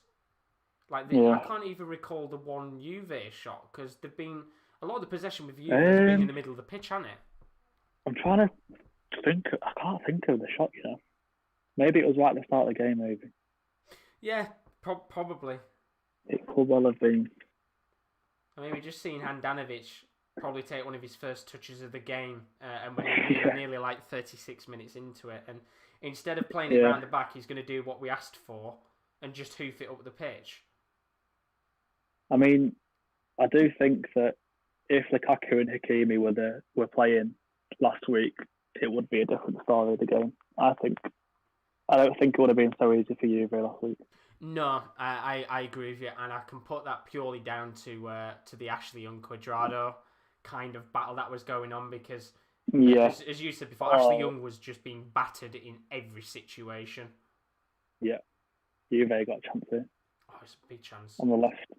like I can't even recall the one Juve shot because they've been a lot of the possession with Juve has been in the middle of the pitch, hasn't it? I'm trying to think. I can't think of the shot. Maybe it was right at the start of the game. Maybe. Yeah, probably. It could well have been. I mean, we've just seen Handanovic probably take one of his first touches of the game, and when he's nearly like 36 minutes into it, and instead of playing it around the back, he's going to do what we asked for and just hoof it up the pitch. I mean, I do think that if Lukaku and Hakimi were playing last week, it would be a different story of the game. I don't think it would have been so easy for Juve last week. No, I agree with you, and I can put that purely down to the Ashley Young Cuadrado kind of battle that was going on because, as you said before, Ashley Young was just being battered in every situation. Yeah, Juve got a chance here. Oh, it's a big chance. On the left.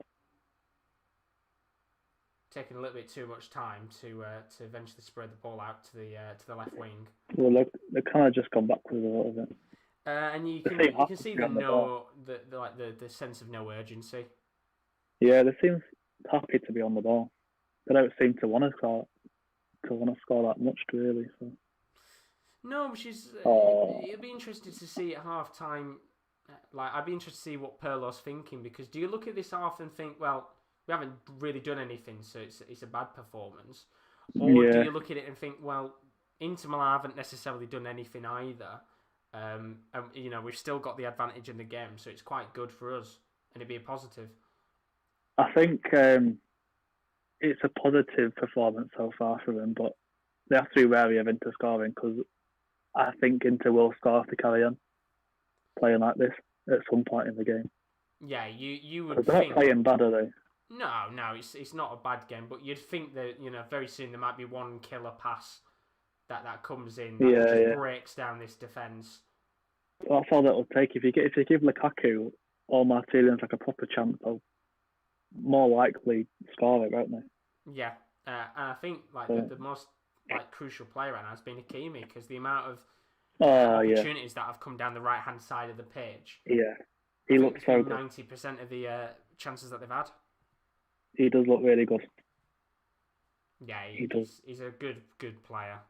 Taking a little bit too much time to eventually spread the ball out to the left wing. Well, look, they've kind of just gone backwards a little bit. And you can see the sense of no urgency. Yeah, they seem happy to be on the ball. They don't seem to want to score that much, really. So. No, which is it'll be interesting to see at half time. Like, I'd be interested to see what Pirlo's thinking because do you look at this half and think, well, we haven't really done anything, so it's a bad performance, or do you look at it and think, well, Inter Milan haven't necessarily done anything either. And we've still got the advantage in the game, so it's quite good for us, and it'd be a positive. I think it's a positive performance so far for them, but they have to be wary of Inter scoring because I think Inter will score if they carry on playing like this at some point in the game. Yeah, you would. They're not playing bad, are they? No, it's not a bad game, but you'd think that very soon there might be one killer pass that comes in that just breaks down this defence. That's all that will take. If you give Lukaku or Martinez like a proper chance, they'll more likely score it, won't they? Yeah, and I think the most crucial player right now has been Hakimi because the amount of opportunities that have come down the right hand side of the pitch. Yeah, he looks so good. 90% of the chances that they've had. He does look really good. Yeah, he does. He's a good player.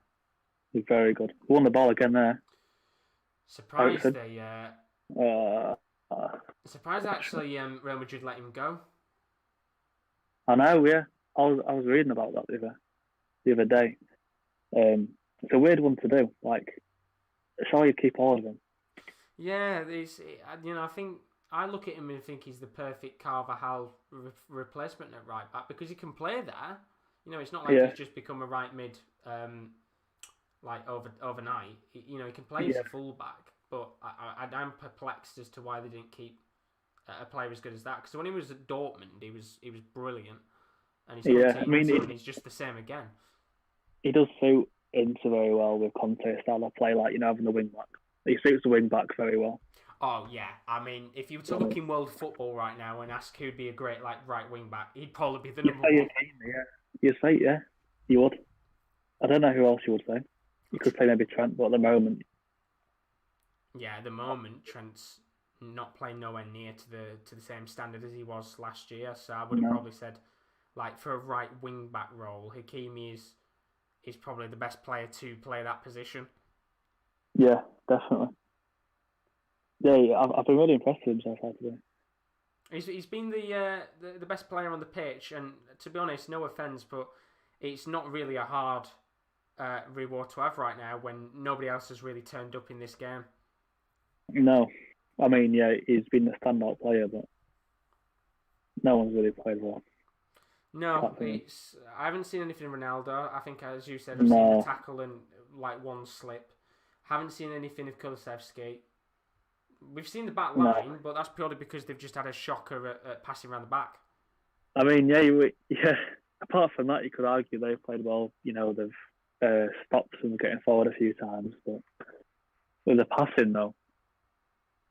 He's very good. Won the ball again there. Surprised surprised actually Real Madrid let him go. I know, yeah. I was reading about that the other day. It's a weird one to do. Like, surely you keep all of them. Yeah, I think I look at him and think he's the perfect Carvajal replacement at right back because he can play there. It's not like he's just become a right mid overnight. He can play as a full back, but I'm perplexed as to why they didn't keep a player as good as that. Because when he was at Dortmund, he was brilliant, and he's just the same again. He does suit Inter very well with Conte style of play, having the wing back. He suits the wing back very well. Oh yeah, I mean, if you were to look in world football right now and ask who'd be a great right wing back, he'd probably be the number one. You'd say, yeah, you would. I don't know who else you would say. You could say maybe Trent, but at the moment, Yeah, at the moment, Trent's not playing nowhere near to the same standard as he was last year. So I would have probably said, like, for a right wing back role, Hakimi is probably the best player to play that position. Yeah, definitely. Yeah, I've been really impressed with himself today. He's been the best player on the pitch, and to be honest, no offense, but it's not really a hard reward to have right now when nobody else has really turned up in this game. No, I mean, yeah, he's been the standout player, but no one's really played well. No, I haven't seen anything Ronaldo. I think, as you said, I've seen the tackle and like one slip. Haven't seen anything of Kulusevski. We've seen the back line, but that's purely because they've just had a shocker at passing around the back. I mean, yeah. Apart from that, you could argue they've played well. You know, they've stopped them getting forward a few times, but with the passing though,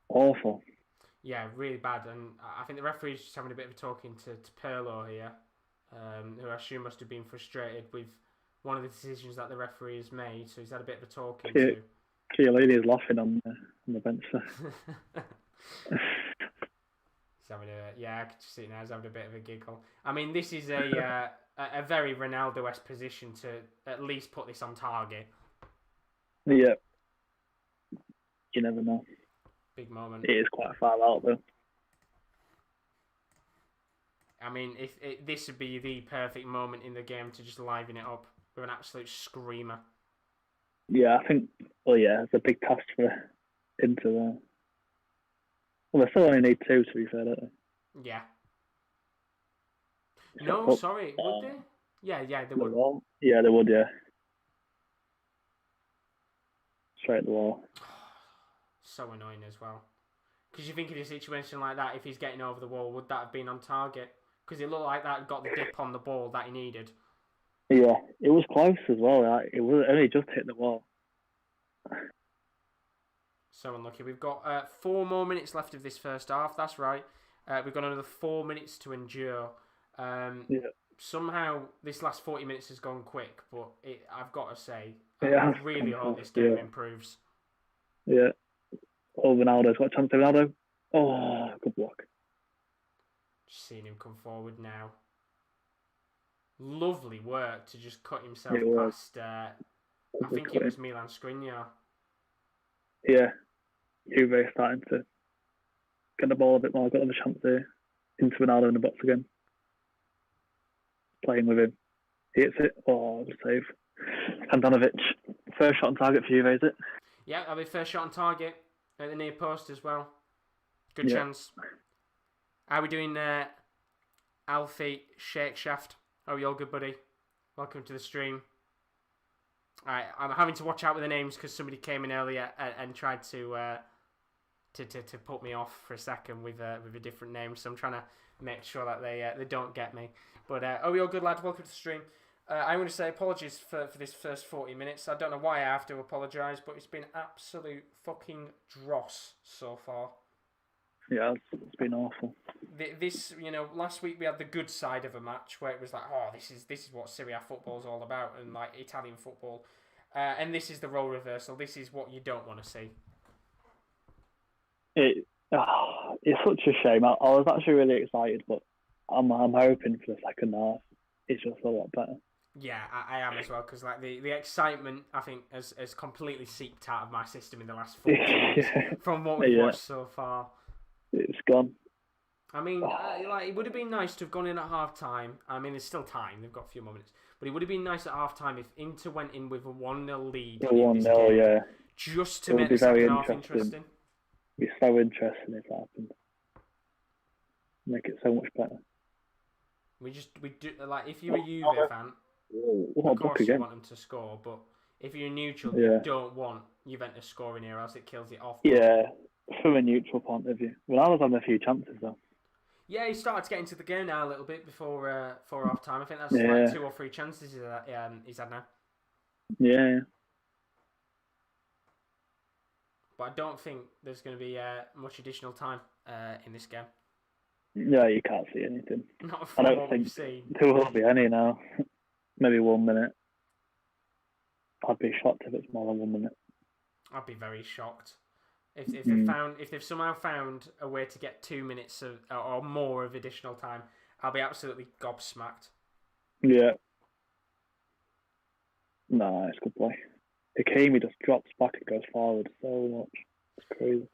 awful. Yeah, really bad. And I think the referee's just having a bit of a talking to Pirlo here, who I assume must have been frustrated with one of the decisions that the referee has made. So he's had a bit of a talking to. Chiellini is laughing on the bench. He's having I could just see it now. He's having a bit of a giggle. I mean, this is a very Ronaldo-esque position to at least put this on target. Yeah. You never know. Big moment. It is quite far out though. I mean, this would be the perfect moment in the game to just liven it up with an absolute screamer. Yeah, I think. Well, yeah, it's a big task for Inter there. Well, they still only need 2, to be fair, don't they? Yeah. No, sorry, would they? Yeah, they would. Wall? Yeah, they would. Yeah. Straight at the wall. So annoying as well. Because you think in a situation like that, if he's getting over the wall, would that have been on target? Because it looked like that got the dip on the ball that he needed. Yeah, it was close as well. Like, it was only just hit the wall. So unlucky. We've got 4 more minutes left of this first half. That's right. We've got another 4 minutes to endure. Somehow this last 40 minutes has gone quick, but I've got to say, I really hope this game improves. Yeah. Oh, Ronaldo's got a chance to Ronaldo. Oh, good block. Just seeing him come forward now. Lovely work to just cut himself past, I think it was Milan Skriniar. Yeah. Juve starting to get the ball a bit more, got another chance there. Into Ronaldo in the box again. Playing with him. He hits it. Oh, good save. Handanovic. First shot on target for Juve, is it? Yeah, that'll be first shot on target at the near post as well. Good chance. How are we doing, Alfie Shakeshaft? How are you all good, buddy? Welcome to the stream. Alright, I'm having to watch out with the names because somebody came in earlier and tried to put me off for a second with a different name, so I'm trying to make sure that they don't get me. But are we all good, lads? Welcome to the stream. I'm going to say apologies for this first 40 minutes. I don't know why I have to apologise, but it's been absolute fucking dross so far. Yeah, it's been awful. This, last week we had the good side of a match where it was like, oh, this is what Serie A football is all about, and like Italian football, and this is the role reversal. This is what you don't want to see. It's such a shame. I was actually really excited, but I'm hoping for the second half it's just a lot better. Yeah, I am as well, because like the excitement, I think, has completely seeped out of my system in the last 4 minutes from what we've watched so far. It's gone. I mean, it would have been nice to have gone in at half time. I mean, there's still time; they've got a few more minutes. But it would have been nice at half time if Inter went in with a 1-0 lead. 1-0, yeah. Just to make the second half interesting. It'd be so interesting if that happened. Make it so much better. We do like if you're a Juve fan, of course you want them to score, but if you're neutral, you don't want Juventus scoring here, else it kills it off. Yeah, from a neutral point of view. Well, I was having a few chances though. Yeah, he started to get into the game now a little bit before half time. I think that's like 2 or 3 chances he's had now. Yeah. But I don't think there's going to be much additional time in this game. Yeah, you can't see anything. Not from what we've seen. There will be any now. Maybe 1 minute. I'd be shocked if it's more than 1 minute. I'd be very shocked. If they've somehow found a way to get 2 minutes or more of additional time, I'll be absolutely gobsmacked. Yeah. No, it's good play. Hakimi just drops back and goes forward so much. It's crazy.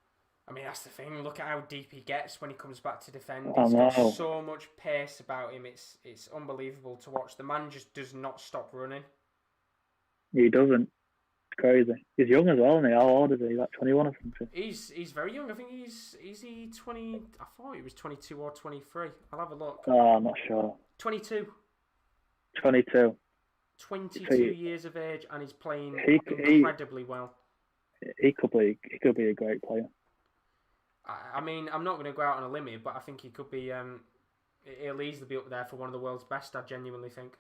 I mean, that's the thing. Look at how deep he gets when he comes back to defend. I He's got know. so much pace about him. It's unbelievable to watch. The man just does not stop running. He doesn't. It's crazy. He's young as well, isn't he? How old is he? Like 21 or something? He's very young. I think is he 20? I thought he was 22 or 23. I'll have a look. Oh, I'm not sure. 22. 22. 22 years of age, and he's playing incredibly well. He could be a great player. I mean, I'm not going to go out on a limb here, but I think he could be. He'll easily be up there for one of the world's best. I genuinely think.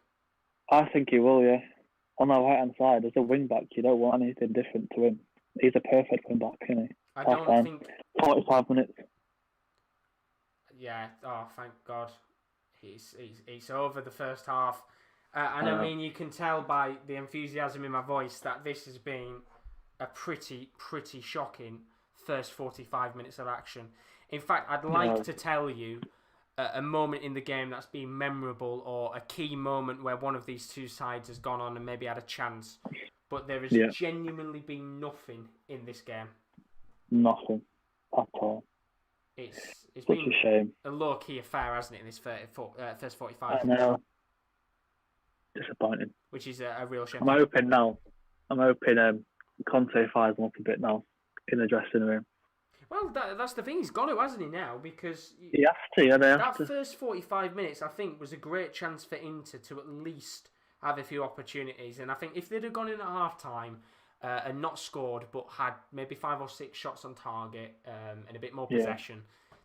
I think he will. Yeah. On the right hand side, as a wing back, you don't want anything different to him. He's a perfect wing back, isn't he? I don't think 45 minutes. Yeah. Oh, thank God. He's over the first half, and I mean, you can tell by the enthusiasm in my voice that this has been a pretty shocking first 45 minutes of action. In fact, I'd like to tell you a moment in the game that's been memorable, or a key moment where one of these two sides has gone on and maybe had a chance. But there has genuinely been nothing in this game. Nothing at all. It's Such been a shame. a low-key affair, hasn't it, in this first 45? I know. Disappointing. Which is a real shame. I'm hoping Conte fires them up a bit now in the dressing room. Well, that's the thing. He's got to, hasn't he, now? Because he has to. Yeah, that first 45 minutes, I think, was a great chance for Inter to at least have a few opportunities. And I think if they'd have gone in at half-time and not scored, but had maybe 5 or 6 shots on target and a bit more possession,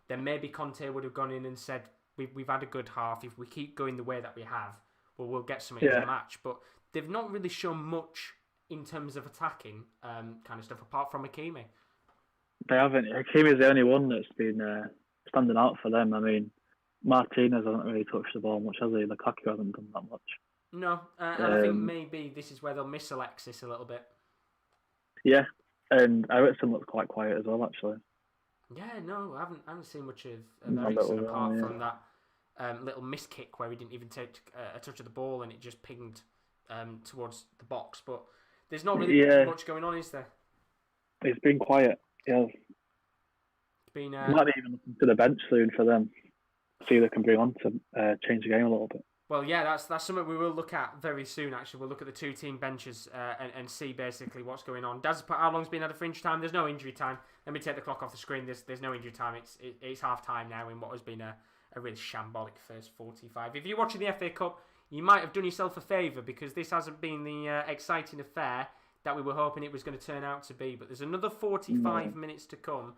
then maybe Conte would have gone in and said, we've had a good half. If we keep going the way that we have, we'll get something in the match. But they've not really shown much in terms of attacking kind of stuff, apart from Hakimi. They haven't. Hakimi's the only one that's been standing out for them. I mean, Martinez hasn't really touched the ball much, has he? Lukaku hasn't done that much. No, and I think maybe this is where they'll miss Alexis a little bit. Yeah, and Ericsson looks quite quiet as well, actually. Yeah, no, I haven't seen much of Ericsson apart from that little miss kick where he didn't even take a touch of the ball and it just pinged towards the box. But there's not really much going on, is there? It's been quiet. Yeah. It's been. Might be even looking to the bench soon for them. See if they can bring on to change the game a little bit. Well, yeah, that's something we will look at very soon. Actually, we'll look at the two team benches and see basically what's going on. Daz put how long's been out of fringe time? There's no injury time. Let me take the clock off the screen. There's no injury time. It's half time now in what has been a really shambolic first 45. If you're watching the FA Cup, you might have done yourself a favour because this hasn't been the exciting affair that we were hoping it was going to turn out to be. But there's another 45 minutes to come.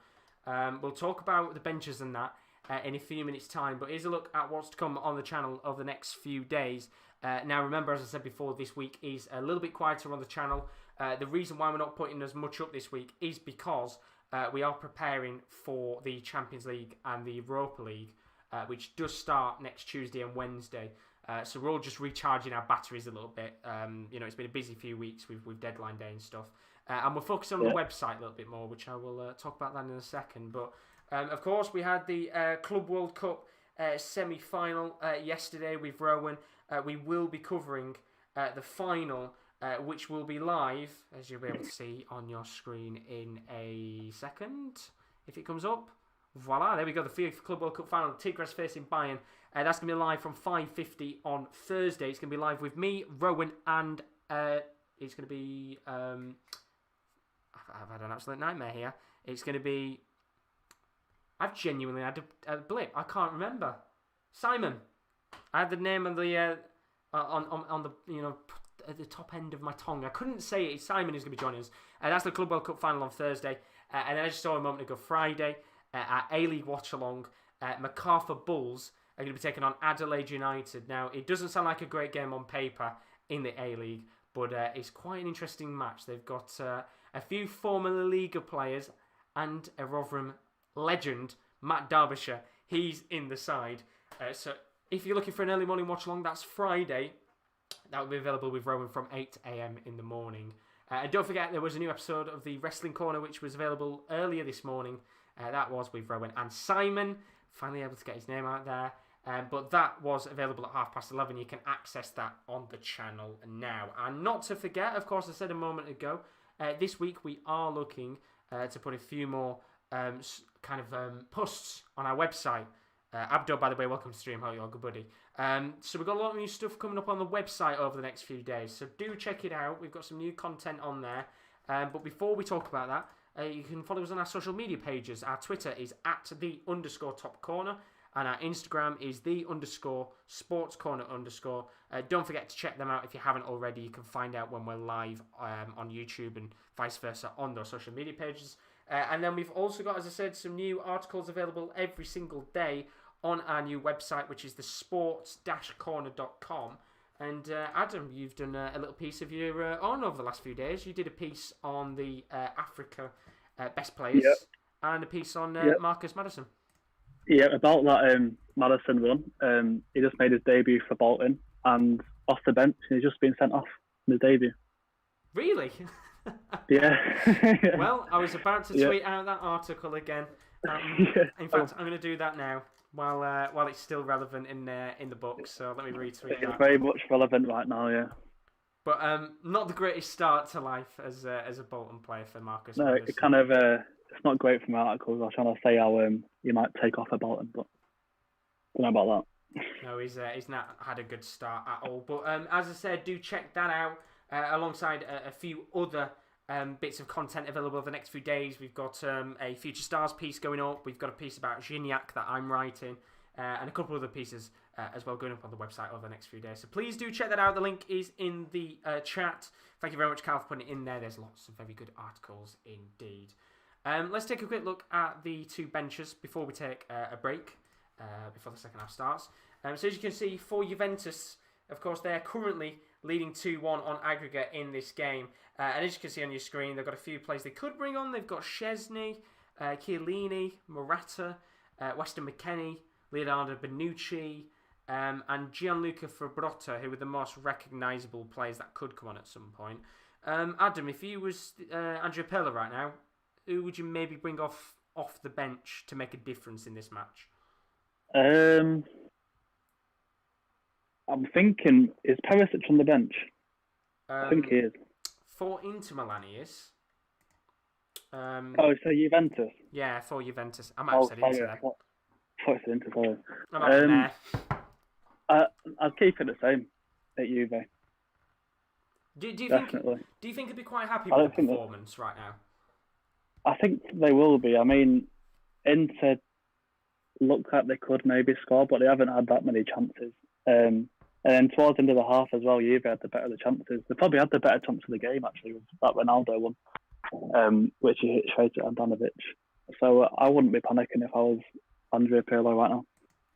We'll talk about the benches and that in a few minutes' time. But here's a look at what's to come on the channel over the next few days. Now, remember, as I said before, this week is a little bit quieter on the channel. The reason why we're not putting as much up this week is because we are preparing for the Champions League and the Europa League, which does start next Tuesday and Wednesday. So we're all just recharging our batteries a little bit. It's been a busy few weeks with deadline day and stuff. And we're focusing on the website a little bit more, which I will talk about that in a second. But, of course, we had the Club World Cup semi-final yesterday with Rowan. We will be covering the final, which will be live, as you'll be able to see on your screen in a second, if it comes up. Voila, there we go, the FIFA Club World Cup final, Tigres facing Bayern. That's going to be live from 5:50 on Thursday. It's going to be live with me, Rowan, and it's going to be... I've had an absolute nightmare here. It's going to be... I've genuinely had a blip. I can't remember. Simon. I had the name of the... on the, at the top end of my tongue. I couldn't say it. It's Simon who's going to be joining us. That's the Club World Cup final on Thursday. And then I just saw a moment ago, Friday, at A-League Watchalong, MacArthur Bulls are going to be taking on Adelaide United. Now, it doesn't sound like a great game on paper in the A-League, but it's quite an interesting match. They've got a few former La Liga players and a Rotherham legend, Matt Derbyshire. He's in the side. So if you're looking for an early morning watch along, that's Friday. That will be available with Rowan from 8 a.m. in the morning. And don't forget, there was a new episode of the Wrestling Corner, which was available earlier this morning. That was with Rowan and Simon. Finally able to get his name out there. But that was available at 11:30. You can access that on the channel now. And not to forget, of course, I said a moment ago, this week we are looking to put a few more posts on our website. Abdo, by the way, welcome to stream. How are you, good buddy? So we've got a lot of new stuff coming up on the website over the next few days. So do check it out. We've got some new content on there. But before we talk about that, you can follow us on our social media pages. Our Twitter is @the_top corner. And our Instagram is _sportscorner_. Don't forget to check them out if you haven't already. You can find out when we're live on YouTube and vice versa on those social media pages. And then we've also got, as I said, some new articles available every single day on our new website, which is the sports-corner.com. And Adam, you've done a little piece of your own over the last few days. You did a piece on the Africa best players and a piece on Marcus Maddison. Yeah, about that Maddison run. He just made his debut for Bolton and off the bench. He's just been sent off in his debut. Really? Yeah. Well, I was about to tweet out that article again. In fact, I'm going to do that now while it's still relevant in the book. So let me retweet that. It's very much relevant right now, yeah. But not the greatest start to life as a Bolton player for Marcus. No, Maddison. it kind of it's not great from articles. I was trying to say how you might take off at Bolton, but I don't know about that. No, he's not had a good start at all. But as I said, do check that out alongside a few other bits of content available over the next few days. We've got a Future Stars piece going up. We've got a piece about Gignac that I'm writing, and a couple other pieces as well going up on the website over the next few days. So please do check that out. The link is in the chat. Thank you very much, Carl, for putting it in there. There's lots of very good articles indeed. Let's take a quick look at the two benches before we take a break, before the second half starts. So as you can see, for Juventus, of course, they're currently leading 2-1 on aggregate in this game. And as you can see on your screen, they've got a few players they could bring on. They've got Szczesny, Chiellini, Morata, Weston McKennie, Leonardo Bonucci, and Gianluca Frabrotta, who are the most recognisable players that could come on at some point. Adam, if you was Andrea Pirlo right now, who would you maybe bring off the bench to make a difference in this match? I'm thinking, is Perisic on the bench? I think he is. For Inter Milan, he is. So Juventus? Yeah, for Juventus. I might have said Inter then. I thought it was Inter, sorry. I'm out there. I'd keep it the same at Juve. Do you Definitely. Do you think they'd be quite happy with the performance right now? I think they will be. I mean, Inter look like they could maybe score, but they haven't had that many chances. And then towards the end of the half as well, Juve had the better of the chances. They probably had the better chance of the game, actually, with that Ronaldo one, which he hit straight at Andanovic. So I wouldn't be panicking if I was Andrea Pirlo right now.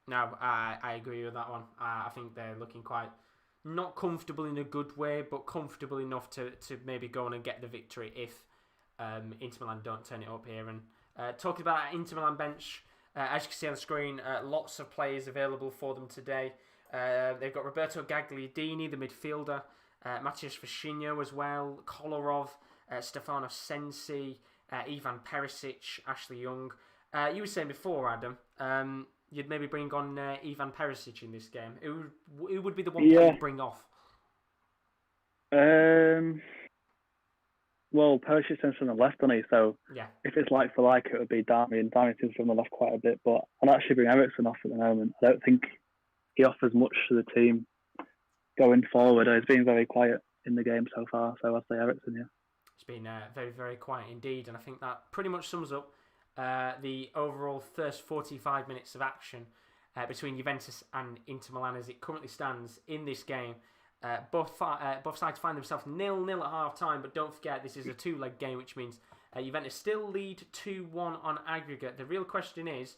No, I agree with that one. I think they're looking quite not comfortable in a good way, but comfortable enough to maybe go on and get the victory if Inter Milan don't turn it up here. And talking about that Inter Milan bench, as you can see on the screen, lots of players available for them today. They've got Roberto Gagliardini, the midfielder, Matias Vecino as well, Kolarov, Stefano Sensi, Ivan Perisic, Ashley Young. You were saying before, Adam, you'd maybe bring on Ivan Perisic in this game. Who would be the one player to bring off? Well, Perisic seems from the left, doesn't he? So if it's like for like, it would be Darmian. Darmian seems from the left quite a bit, but I'd actually bring Eriksen off at the moment. I don't think he offers much to the team going forward. He's been very quiet in the game so far, so I'd say Eriksen, yeah. It's been very, very quiet indeed, and I think that pretty much sums up the overall first 45 minutes of action between Juventus and Inter Milan as it currently stands in this game. Both sides find themselves 0-0 at half-time, but don't forget this is a two-leg game, which means Juventus still lead 2-1 on aggregate. The real question is,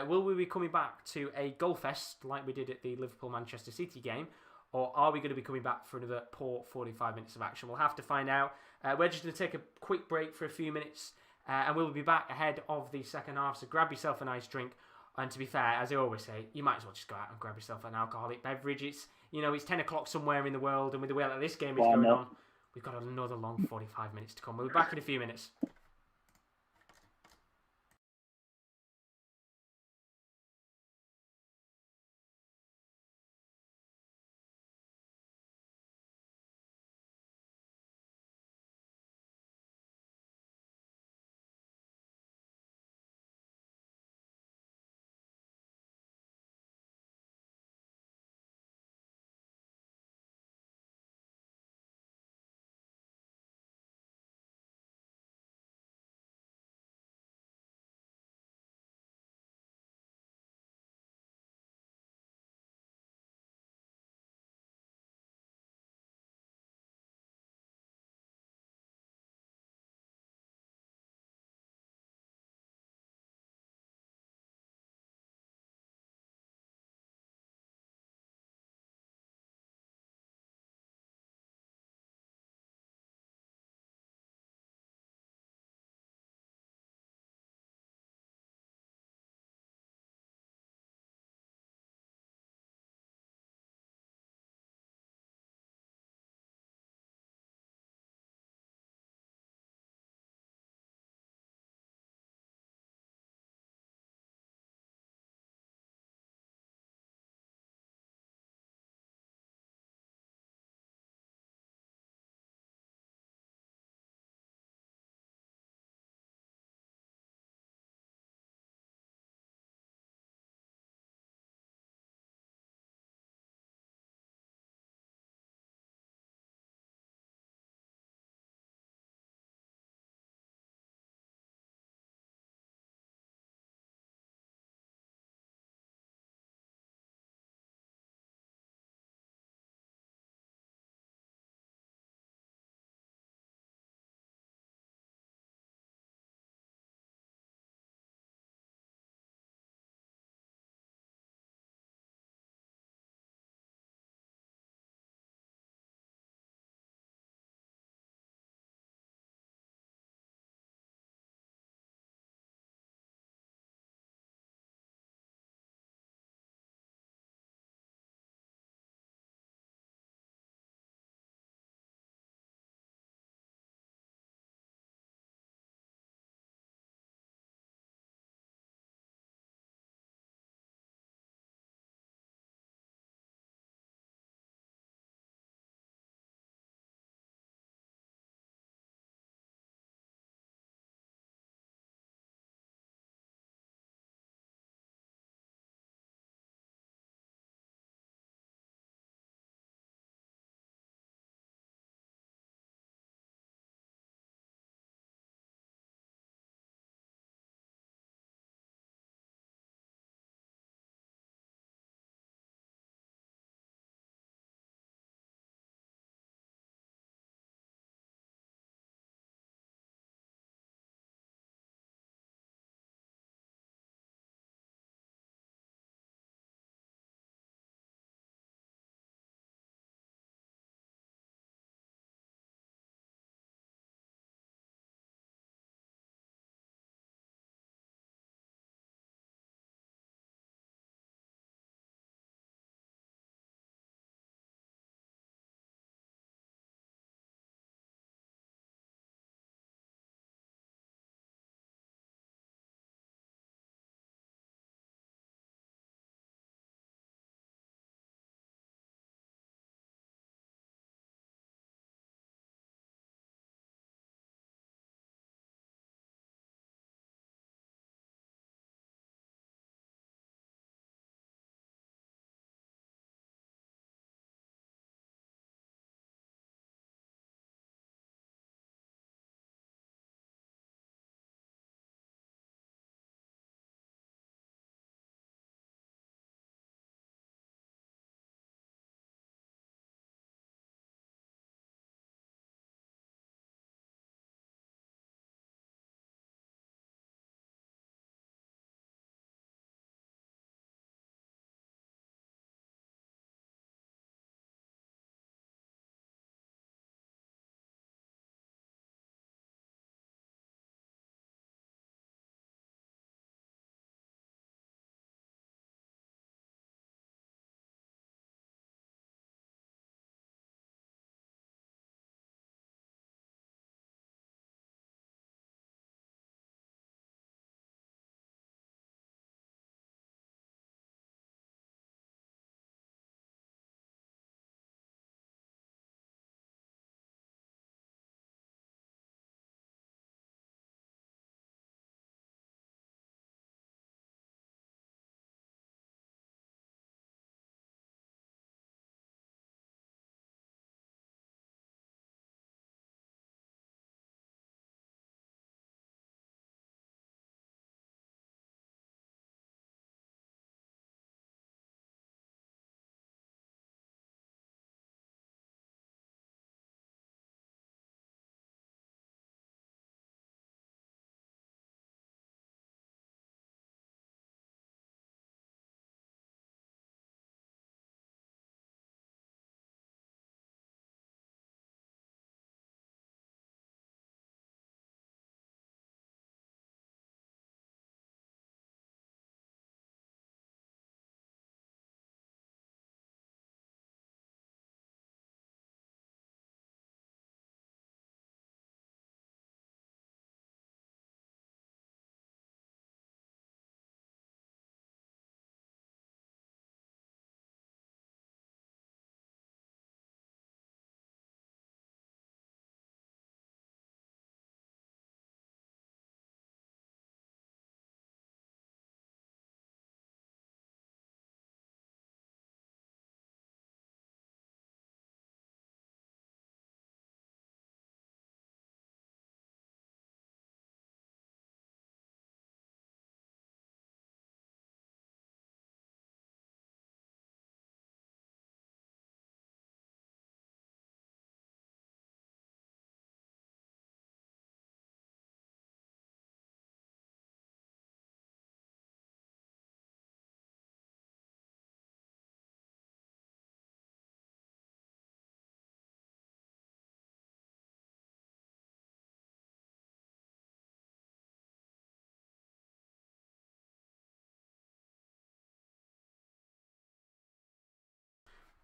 will we be coming back to a goal fest like we did at the Liverpool-Manchester City game, or are we going to be coming back for another poor 45 minutes of action? We'll have to find out. We're just going to take a quick break for a few minutes, and we'll be back ahead of the second half, so grab yourself a nice drink. And to be fair, as I always say, you might as well just go out and grab yourself an alcoholic beverage. It's 10 o'clock somewhere in the world, and with the way that this game is going on, We've got another long 45 minutes to come. We'll be back in a few minutes.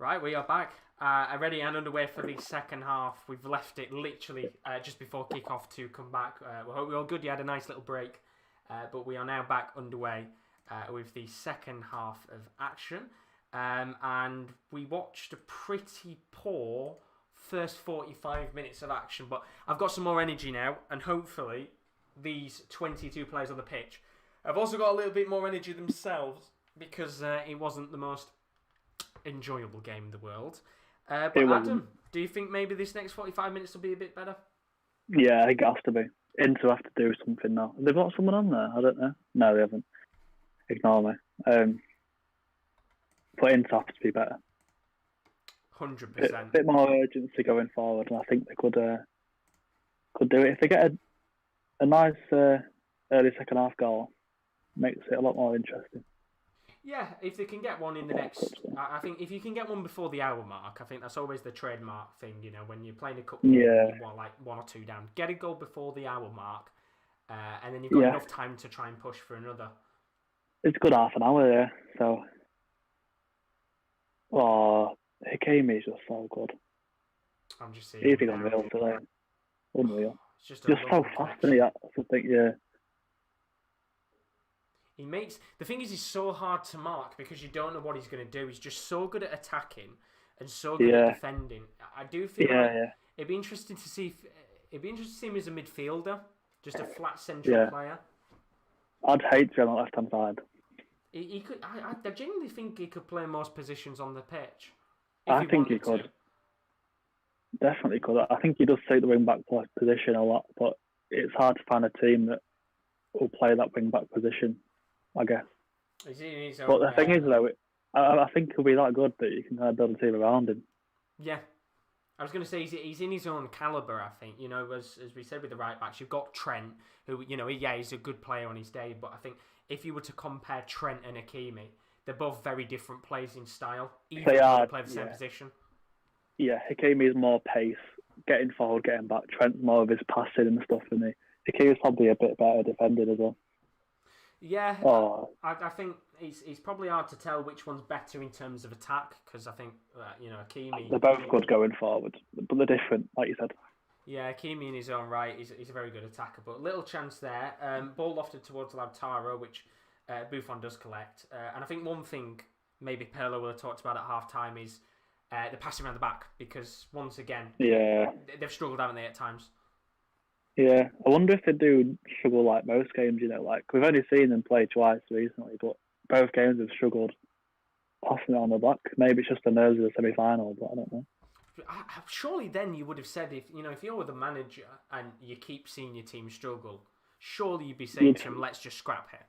Right, we are back. Ready and underway for the second half. We've left it literally just before kick-off to come back. We hope you're all good. You had a nice little break. But we are now back underway with the second half of action. And we watched a pretty poor first 45 minutes of action. But I've got some more energy now. And hopefully these 22 players on the pitch have also got a little bit more energy themselves. Because it wasn't the most enjoyable game in the world. But Adam, do you think maybe this next 45 minutes will be a bit better? Yeah, I think it has to be. Inter have to do something now. They've got someone on there? I don't know. No, they haven't. Ignore me. But Inter have to be better. 100%. A bit more urgency going forward, and I think they could do it. If they get a nice early second half goal, makes it a lot more interesting. Yeah, if they can get one in the next... I think if you can get one before the hour mark, I think that's always the trademark thing, you know, when you're playing a cup game, you want like 1 or 2 down. Get a goal before the hour mark, and then you've got enough time to try and push for another. It's a good half an hour there, so... Oh, Hakimi is just so good. I'm just seeing... He's unreal today. Unreal. It's just so fast, isn't he? I think, yeah. He makes the thing is he's so hard to mark because you don't know what he's going to do. He's just so good at attacking and so good at defending. I do feel it'd be interesting to see him as a midfielder, just a flat central player. I'd hate to be on the left hand side. He could. I genuinely think he could play most positions on the pitch. I think he could. Definitely could. I think he does take the wing back position a lot, but it's hard to find a team that will play that wing back position, I guess. But the thing is, though, I think he'll be that good that you can kind of build a team around him. Yeah. I was going to say, he's in his own calibre, I think. You know, as we said with the right-backs, you've got Trent, who, you know, he's a good player on his day, but I think if you were to compare Trent and Hakimi, they're both very different players in style, even though they play the same position. Yeah, Hakimi is more pace, getting forward, getting back. Trent's more of his passing and stuff, isn't he? Hakimi's probably a bit better defended as well. Yeah, I think it's probably hard to tell which one's better in terms of attack because I think Hakimi. They're both good going forward, but they're different, like you said. Yeah, Hakimi in his own right, he's a very good attacker, but little chance there. Ball lofted towards Lautaro, which Buffon does collect, and I think one thing maybe Pirlo will have talked about at half time is the passing around the back because once again, they've struggled, haven't they, at times. Yeah, I wonder if they do struggle like most games, you know, like we've only seen them play twice recently, but both games have struggled passing it on the back. Maybe it's just the nerves of the semi-final, but I don't know. Surely then you would have said, if you're the manager and you keep seeing your team struggle, surely you'd be saying to them, let's just scrap here.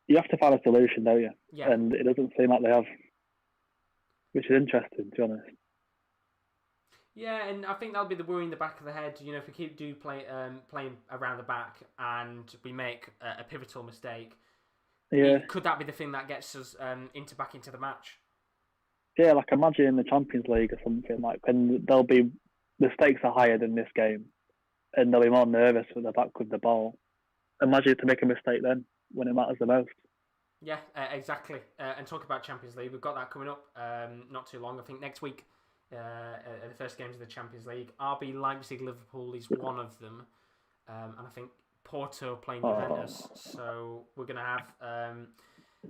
You have to find a solution, don't you? Yeah. And it doesn't seem like they have, which is interesting, to be honest. Yeah, and I think that'll be the worry in the back of the head. You know, if we keep playing around the back and we make a pivotal mistake, could that be the thing that gets us back into the match? Yeah, like imagine in the Champions League or something, like when the stakes are higher than this game, and they'll be more nervous when they're back with the ball. Imagine to make a mistake then when it matters the most. Yeah, exactly. And talk about Champions League, we've got that coming up not too long. I think next week. The first games of the Champions League. RB Leipzig Liverpool is one of them, and I think Porto playing Juventus. So we're going to have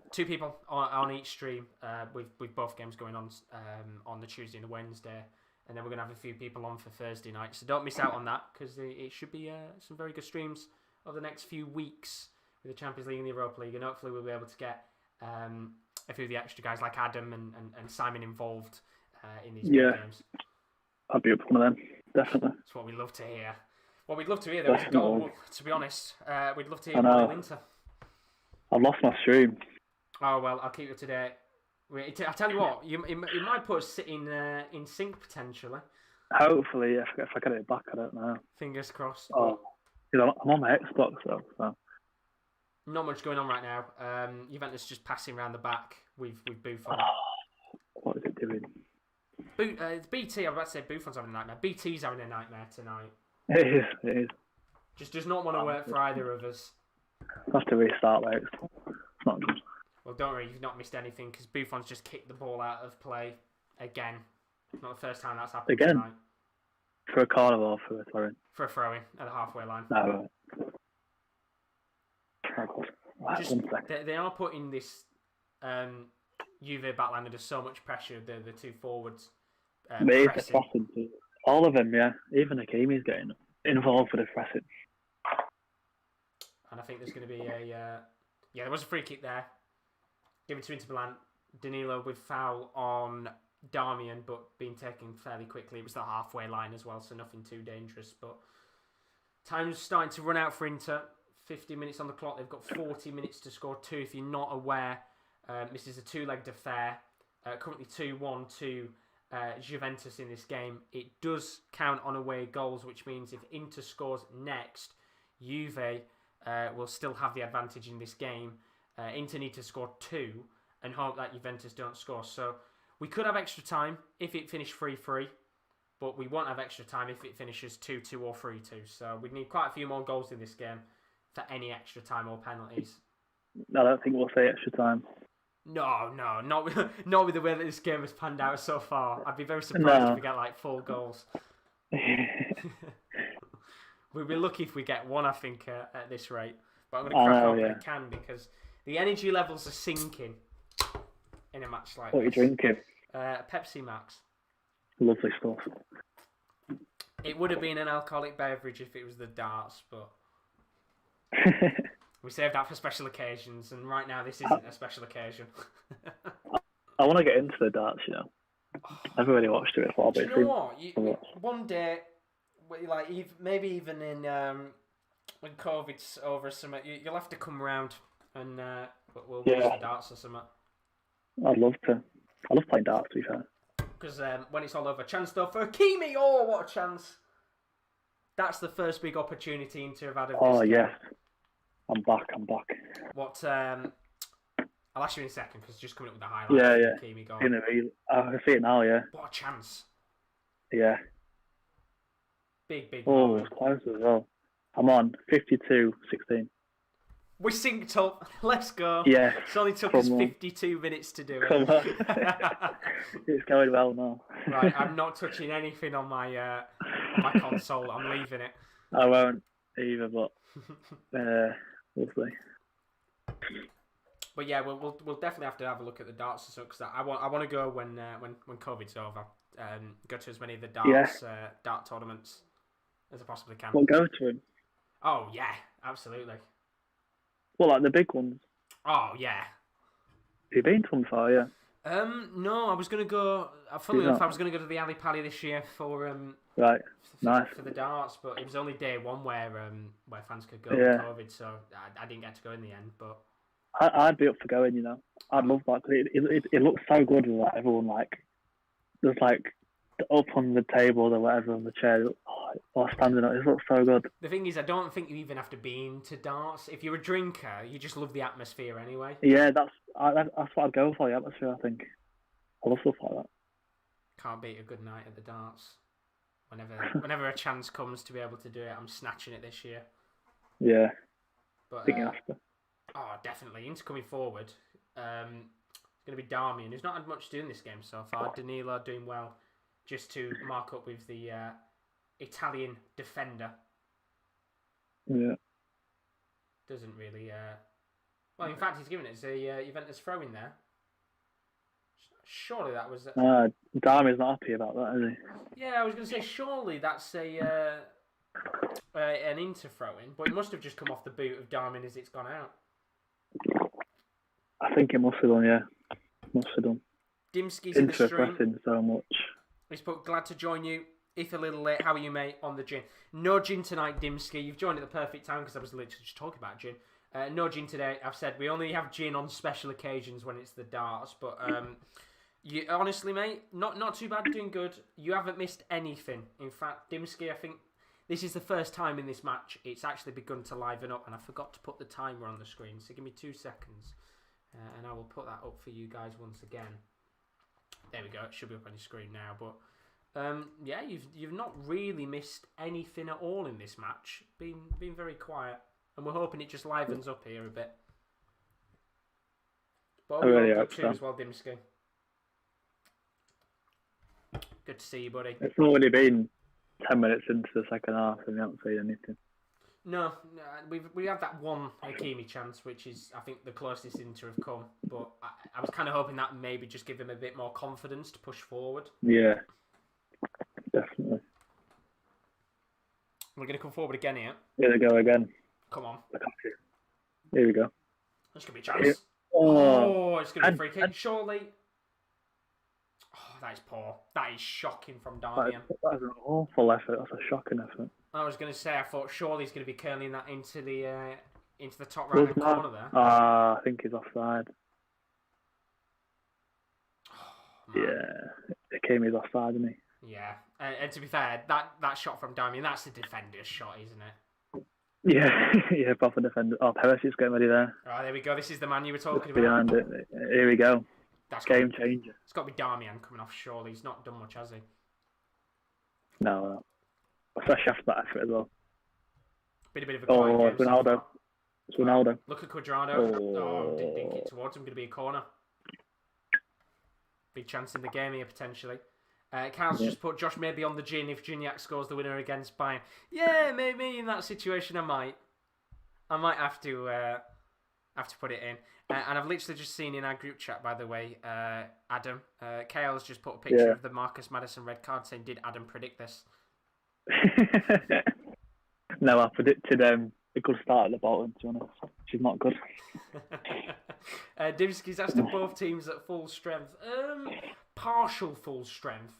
2 people on each stream with both games going on the Tuesday and the Wednesday, and then we're going to have a few people on for Thursday night. So don't miss out on that because it should be some very good streams over the next few weeks with the Champions League and the Europa League, and hopefully we'll be able to get a few of the extra guys like Adam and Simon involved. In these games. I'd be up for one of them, definitely. That's what we love to hear. What we'd love to hear, though, is a goal, to be honest. We'd love to hear more Winter. I've lost my stream. Oh, well, I'll keep you up to date. I'll tell you what, you might put us in sync, potentially. Hopefully, if I get it back, I don't know. Fingers crossed. I'm on my Xbox, though, so... Not much going on right now. Juventus just passing around the back with Buffon. What is it doing? It's BT, I was about to say Buffon's having a nightmare. BT's having a nightmare tonight. It is. Just does not want to work for either of us. I have to restart, mate. It's not good. Well, don't worry, you've not missed anything because Buffon's just kicked the ball out of play again. Not the first time that's happened Again? tonight. For a corner or for a throw-in? For a throw-in at the halfway line. No, right. They are putting this Juve backline under so much pressure, the two forwards. Pressing. All of them, yeah. Even Hakimi's getting involved with the pressing. And I think there's going to be there was a free kick there. Given to Inter Milan. Danilo with foul on Darmian, but being taken fairly quickly. It was the halfway line as well, so nothing too dangerous. But time's starting to run out for Inter. 50 minutes on the clock. They've got 40 minutes to score 2. If you're not aware, this is a two-legged affair. Currently 2-1 to Juventus in this game. It does count on away goals, which means if Inter scores next, Juve will still have the advantage in this game. Inter need to score 2 and hope that Juventus don't score. So we could have extra time if it finished 3-3, but we won't have extra time if it finishes 2-2 or 3-2. So we need quite a few more goals in this game for any extra time or penalties. I don't think we'll say extra time. No, not with the way that this game has panned out so far. I'd be very surprised if we get like 4 goals. We'll be lucky if we get 1, I think, at this rate. But I'm going to crack on when I can, because the energy levels are sinking in a match like this. What are you drinking? Pepsi Max. Lovely stuff. It would have been an alcoholic beverage if it was the darts, but we saved that for special occasions, and right now this isn't a special occasion. I want to get into the darts, you know. I've already watched it before. Do you know what? One day, like maybe even in when COVID's over or something, you'll have to come around and we'll watch the darts or something. I'd love to. I love playing darts, to be fair. Because when it's all over, chance though for Hakimi. Oh, what a chance! That's the first big opportunity Inter have had of this game. Yes. I'm back. What? I'll ask you in a second because just coming up with the highlights. Yeah. Hakimi goal. I can see it now. Yeah. What a chance! Yeah. Big. Oh, it's close as well. I'm on 52-16. We're synced up. Let's go. Yeah. It's only took us 52 minutes to do it. Come on. It's going well now. Right, I'm not touching anything on my my console. I'm leaving it. I won't either, but we'll see. But yeah, we'll definitely have to have a look at the darts and stuff, because I want to go when COVID's over. Go to as many of the darts dart tournaments as I possibly can. We'll go to them. Oh yeah, absolutely. Well, like the big ones. Oh yeah. Have you been to them far? Yeah. No, I was gonna go. Funnily enough, I was gonna go to the Ali Pali this year for right. Nice. For the darts, but it was only day 1 where fans could go with COVID, so I didn't get to go in the end. But I'd be up for going. You know, I'd love that. It looks so good with like everyone there's up on the table or whatever on the chair. Or standing up, it looks so good. The thing is, I don't think you even have to be into darts. If you're a drinker, you just love the atmosphere anyway. Yeah, that's what I'd go for, the atmosphere, I think. I love stuff like that. Can't beat a good night at the darts. Whenever a chance comes to be able to do it, I'm snatching it this year. Yeah. But thinking after. Oh, definitely. Inter coming forward. It's going to be Darmian, who's not had much to do in this game so far. Danilo doing well, just to mark up with the Italian defender. Yeah. Doesn't really. Well, in fact, he's given it as a Juventus throw in there. Surely that was. Darmian's not happy about that, is he? Yeah, I was going to say surely that's an Inter throw in, but it must have just come off the boot of Darmian as it's gone out. I think it must have done. Yeah, must have done. Dimski's in the stream. Pressing so much. He's put, glad to join you. If a little late, how are you, mate, on the gin? No gin tonight, Dimski. You've joined at the perfect time because I was literally just talking about gin. No gin today. I've said we only have gin on special occasions when it's the darts. But you honestly, mate, not too bad, doing good. You haven't missed anything. In fact, Dimski, I think this is the first time in this match it's actually begun to liven up, and I forgot to put the timer on the screen. So give me 2 seconds, and I will put that up for you guys once again. There we go. It should be up on your screen now, but. Yeah, you've not really missed anything at all in this match. Been very quiet, and we're hoping it just livens up here a bit. But I really hope so. As well, Dimski. Good to see you, buddy. It's already been 10 minutes into the second half and we haven't seen anything. No, we had that one Hakimi chance, which is, I think, the closest Inter have come. But I was kind of hoping that maybe just give them a bit more confidence to push forward. Yeah, definitely. We're going to come forward again here. Here we go again. Come on. Here we go. There's going to be a chance. It's going to be a free kick. Surely. Oh, that is poor. That is shocking from Darmian. That is an awful effort. That's a shocking effort. I was going to say, I thought surely he's going to be curling that into the top right hand corner there. I think he's offside. Oh, yeah, Hakimi's offside, isn't he? Yeah, and to be fair, that shot from Darmian, that's the defender's shot, isn't it? Yeah, proper defender. Oh, Perisic's getting ready there. Oh, there we go. This is the man you were talking about. Behind it. Here we go. That's game changer. It's got to be Darmian coming off, surely. He's not done much, has he? No. Especially after that effort as well. Been a bit of a quiet game. It's Ronaldo. It's Ronaldo. Look at Cuadrado. Didn't dink it towards him. Going to be a corner. Big chance in the game here, potentially. Carl's just put Josh may be on the gin if Gignac scores the winner against Bayern. Yeah, maybe in that situation I might have to put it in. And I've literally just seen in our group chat, by the way, Adam, Kale's just put a picture of the Marcus Maddison red card saying, did Adam predict this? No, I predicted a good start at the bottom, to be honest. She's not good. Dimsky's asked if both teams at full strength. Partial full strength.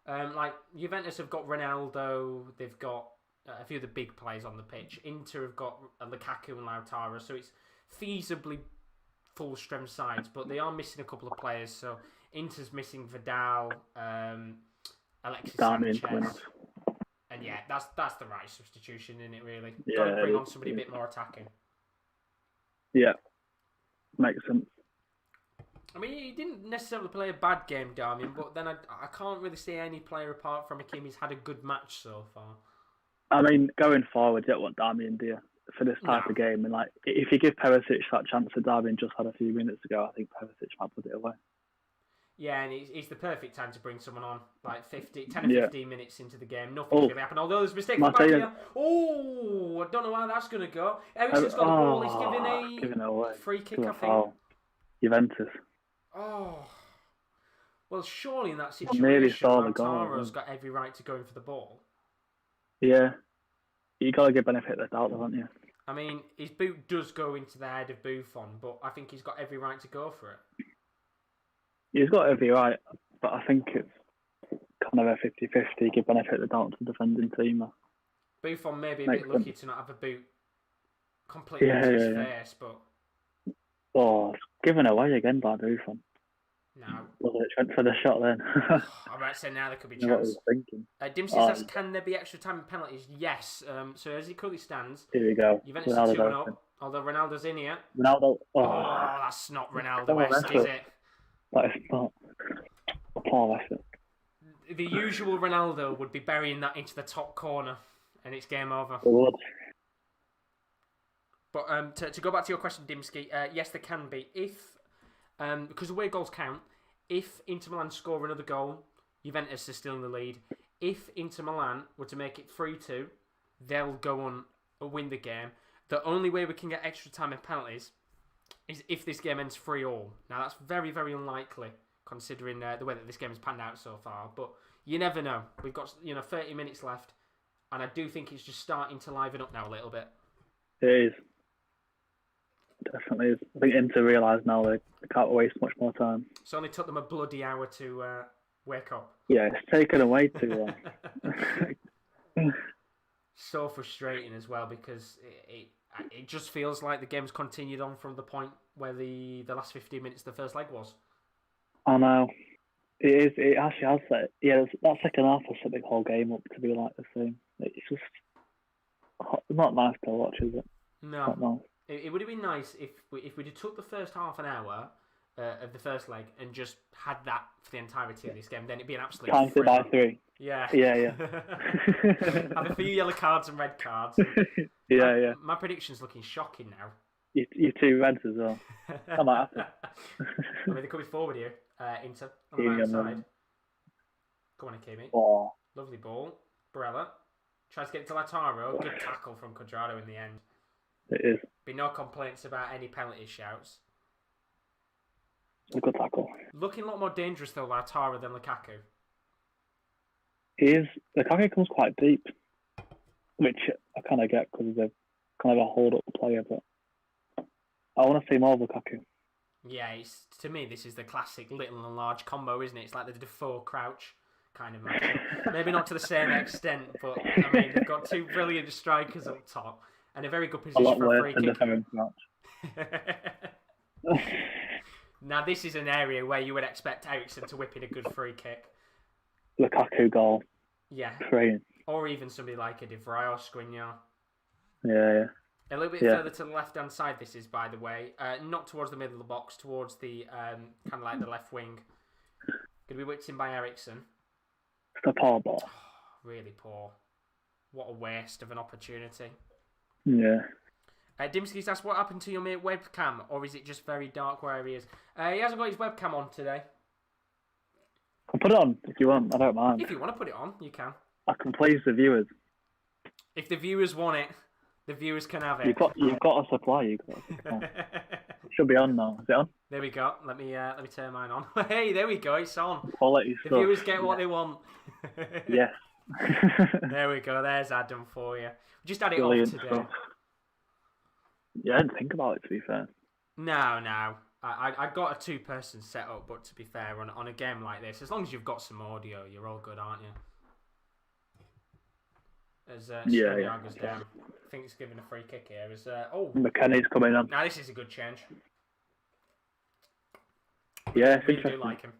Like Juventus have got Ronaldo, they've got a few of the big players on the pitch. Inter have got Lukaku and Lautaro, so it's feasibly full strength sides, but they are missing a couple of players. So Inter's missing Vidal, Alexis Sanchez. And yeah, that's the right substitution, isn't it, really? Yeah, got to bring on somebody a bit more attacking. Yeah, makes sense. I mean, he didn't necessarily play a bad game, Darmian, but then I can't really see any player apart from Hakimi's had a good match so far. I mean, going forward, you don't want Darmian, do you? For this type of game. And like, if you give Perisic that chance that Darmian just had a few minutes ago, I think Perisic might put it away. Yeah, and it's the perfect time to bring someone on. Like 10 or 15 minutes into the game, nothing's going to happen. Although there's a mistake back here. Oh, I don't know how that's going to go. Ericsson's got the ball. He's giving a free kick, I think. Foul. Juventus. Oh. Well, surely in that situation, Lautaro's got every right to go in for the ball. Yeah. You got to give benefit of the doubt, haven't you? I mean, his boot does go into the head of Buffon, but I think he's got every right to go for it. He's got every right, but I think it's kind of a 50-50, give benefit of the doubt to the defending team. Buffon may be a bit lucky to not have a boot completely into his face, but... Oh, it's given away again by Buffon. No. Well, it went for the shot then. I might say now there could be a chance. What I was thinking. Dempsey says, can there be extra time and penalties? Yes. So as it currently stands, here we go. Juventus are 2-0. Although Ronaldo's in here. Ronaldo. Oh, that's not Ronaldo-esque, is it? That is not. A poor effort. The usual Ronaldo would be burying that into the top corner, and it's game over. It would. But to go back to your question, Dimsky, yes, there can be. If because away goals count. If Inter Milan score another goal, Juventus is still in the lead. If Inter Milan were to make it 3-2, they'll go on and win the game. The only way we can get extra time and penalties is if this game ends 3-3. Now that's very, very unlikely considering the way that this game has panned out so far. But you never know. We've got 30 minutes left, and I do think it's just starting to liven up now a little bit. It is. Definitely is. I think Inter realise now they can't waste much more time. It's only took them a bloody hour to wake up. Yeah, it's taken away too long. So frustrating as well because it just feels like the game's continued on from the point where the last 15 minutes of the first leg was. I know. It is. It actually has that. Yeah, that second half has set the whole game up to be like the same. It's just not nice to watch, is it? No. Not nice. It would have been nice if we'd have took the first half an hour of the first leg and just had that for the entirety of this game. Then it'd be an absolute Times it by 3. Yeah. Yeah. Have a few yellow cards and red cards. Yeah. My prediction's looking shocking now. You two reds as well. That might happen. I mean, they're coming forward here. Inter on the right side. Come on, Akimi. Oh, Lovely ball. Barella. Tries to get it to Lautaro. Good tackle from Cuadrado in the end. it is. Be no complaints about any penalty shouts. A good tackle. Looking a lot more dangerous, though, Lautaro than Lukaku. Lukaku comes quite deep, which I kind of get because he's a kind of a hold-up player, but I want to see more of Lukaku. Yeah, to me, this is the classic little and large combo, isn't it? It's like the Defoe Crouch kind of matchup. Maybe not to the same extent, but I mean, they've got two brilliant strikers up top and a very good position for a free kick. Now, this is an area where you would expect Eriksen to whip in a good free kick. Lukaku goal. Yeah. Praying. Or even somebody like a De Vrij or Skriniar. Yeah. A little bit further to the left-hand side, this is, by the way. Not towards the middle of the box, towards the kind of like the left wing. Going to be whipped in by Eriksen. It's a poor ball. Oh, really poor. What a waste of an opportunity. Yeah. Dimsky's asked, what happened to your mate webcam? Or is it just very dark where he is? He hasn't got his webcam on today. I'll put it on if you want. I don't mind. If you want to put it on, you can. I can please the viewers. If the viewers want it, the viewers can have it. You've got a supply. It should be on now. Is it on? There we go. Let me turn mine on. Hey, there we go. It's on. Quality the stuff. Viewers get what they want. Yes. There we go. There's Adam for you. We just had it Brilliant off today. Stuff. Yeah, I didn't think about it, to be fair. No. I got a two-person setup, but to be fair, on a game like this, as long as you've got some audio, you're all good, aren't you? As goes down. I think it's giving a free kick here. McKennie's coming on. Now this is a good change. Yeah, I really do like him.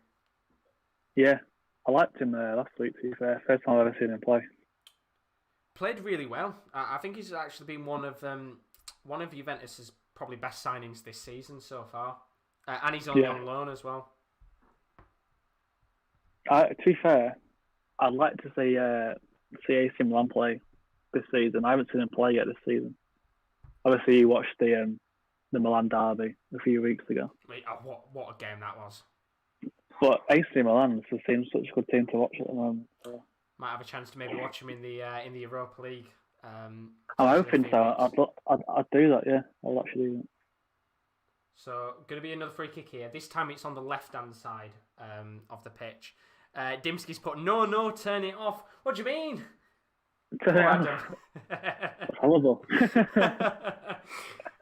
Yeah, I liked him last week, to be fair. First time I've ever seen him play. Played really well. I think he's actually been one of Juventus' probably best signings this season so far. And he's only on loan as well. To be fair, I'd like to see AC Milan play this season. I haven't seen him play yet this season. Obviously, you watched the Milan derby a few weeks ago. What a game that was! But AC Milan just seems such a good team to watch at the moment. So. Might have a chance to maybe watch him in the Europa League. I'm hoping so. I'd do that. Yeah, I'll actually do that. So, going to be another free kick here. This time it's on the left-hand side of the pitch. Dimsky's put, no, turn it off. What do you mean? Turn it off. Horrible.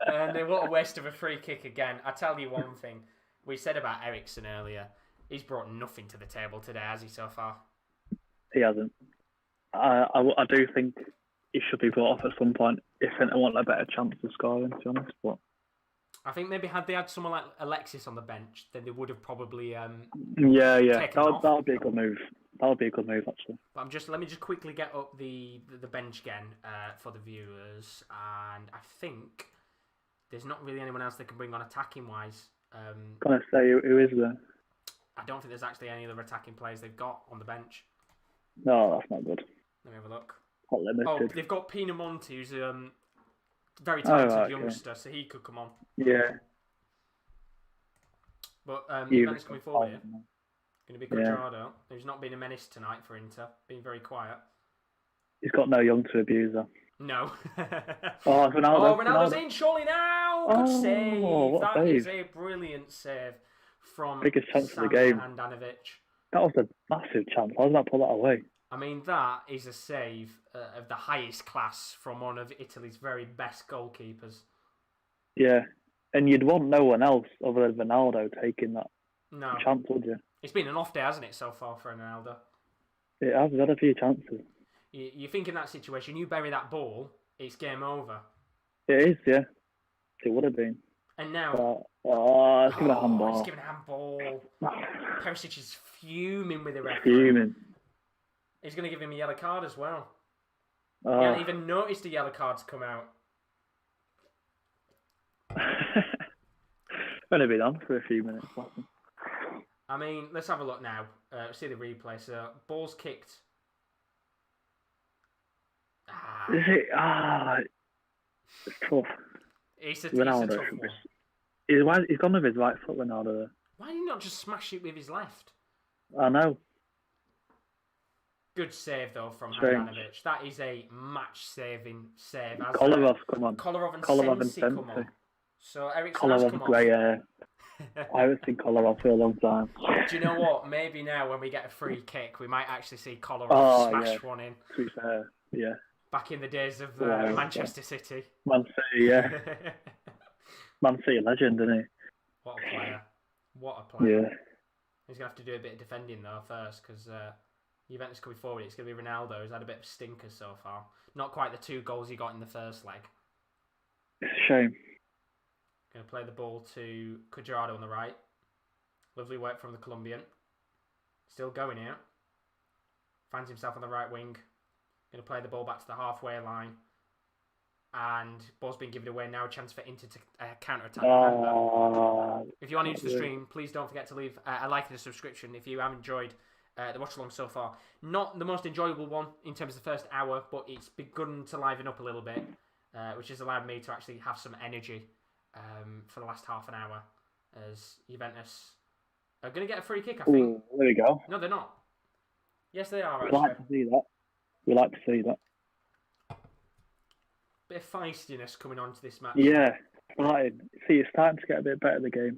And what a waste of a free kick again. I tell you one thing. We said about Eriksen earlier. He's brought nothing to the table today, has he, so far? He hasn't. I do think he should be brought off at some point if Inter want a better chance of scoring, to be honest. But I think maybe had they had someone like Alexis on the bench, then they would have probably that would be a good move. That would be a good move, actually. But let me just quickly get up the bench again for the viewers, and I think there's not really anyone else they can bring on attacking wise. Can I say who is there? I don't think there's actually any other attacking players they've got on the bench. No, that's not good. Let me have a look. Not limited. Oh, they've got Pinamonti, who's a very talented youngster, so he could come on. Yeah. But Juventus coming forward here. Going to be Cuadrado, who's not been a menace tonight for Inter, being very quiet. He's got no young to abuse her. No. Ronaldo's in surely now. Good save. That is a brilliant save from biggest chance of the game. Handanovic. That was a massive chance. How did that pull that away? I mean, that is a save of the highest class from one of Italy's very best goalkeepers. Yeah, and you'd want no one else other than Ronaldo taking that chance, would you? It's been an off day, hasn't it, so far for Ronaldo? It has. He's had a few chances. You think in that situation, you bury that ball, it's game over. It is, yeah. It would have been. And now... it's given a handball. It's given a handball. Perisic is fuming with the referee. Fuming. He's going to give him a yellow card as well. Oh. He hadn't even noticed the yellow cards come out. Only been on for a few minutes. I mean, let's have a look now. See the replay. So, ball's kicked. Is it? It's tough. It's a Ronaldo. tough one. He's gone with his right foot, Ronaldo. Why did he not just smash it with his left? I know. Good save, though, from Handanovic. That is a match-saving save. Kolarov, come on. Kolarov and Sensi come on. So Ericsson has come great, off. I haven't seen Kolarov for a long time. Do you know what? Maybe now when we get a free kick, we might actually see Kolarov smash one in. To be fair, yeah. Back in the days of Manchester City. Man City, yeah. Man City legend, isn't he? What a player. What a player. Yeah. He's going to have to do a bit of defending, though, first, because Juventus coming forward. It's going to be Ronaldo, who's had a bit of stinker so far. Not quite the 2 goals he got in the first leg. It's a shame. Going to play the ball to Cuadrado on the right. Lovely work from the Colombian. Still going here. Finds himself on the right wing. Going to play the ball back to the halfway line. And ball's been given away. Now a chance for Inter to counter-attack. If you are new to the stream, please don't forget to leave a like and a subscription if you have enjoyed the watch-along so far. Not the most enjoyable one in terms of the first hour, but it's begun to liven up a little bit, which has allowed me to actually have some energy for the last half an hour, as Juventus are going to get a free kick, I think. Ooh, there we go. No, they're not. Yes, they are, We like to see that. We like to see that. Bit of feistiness coming onto this match. Yeah, right. See, it's starting to get a bit better, the game.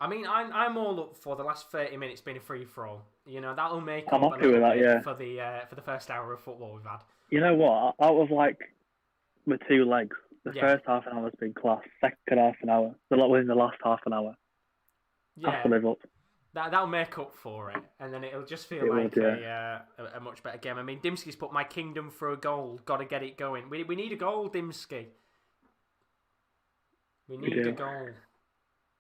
I mean, I'm all up for the last 30 minutes being a free-for-all. You know, that'll make I'm up happy with that, yeah. for the first hour of football we've had. You know what? Out of like the 2 legs, the first half an hour has been class. Second half an hour, within the last half an hour, has to live up. That'll make up for it, and then it'll just feel like a much better game. I mean, Dimski's put my kingdom for a goal. Got to get it going. We need a goal, Dimski. We need a goal,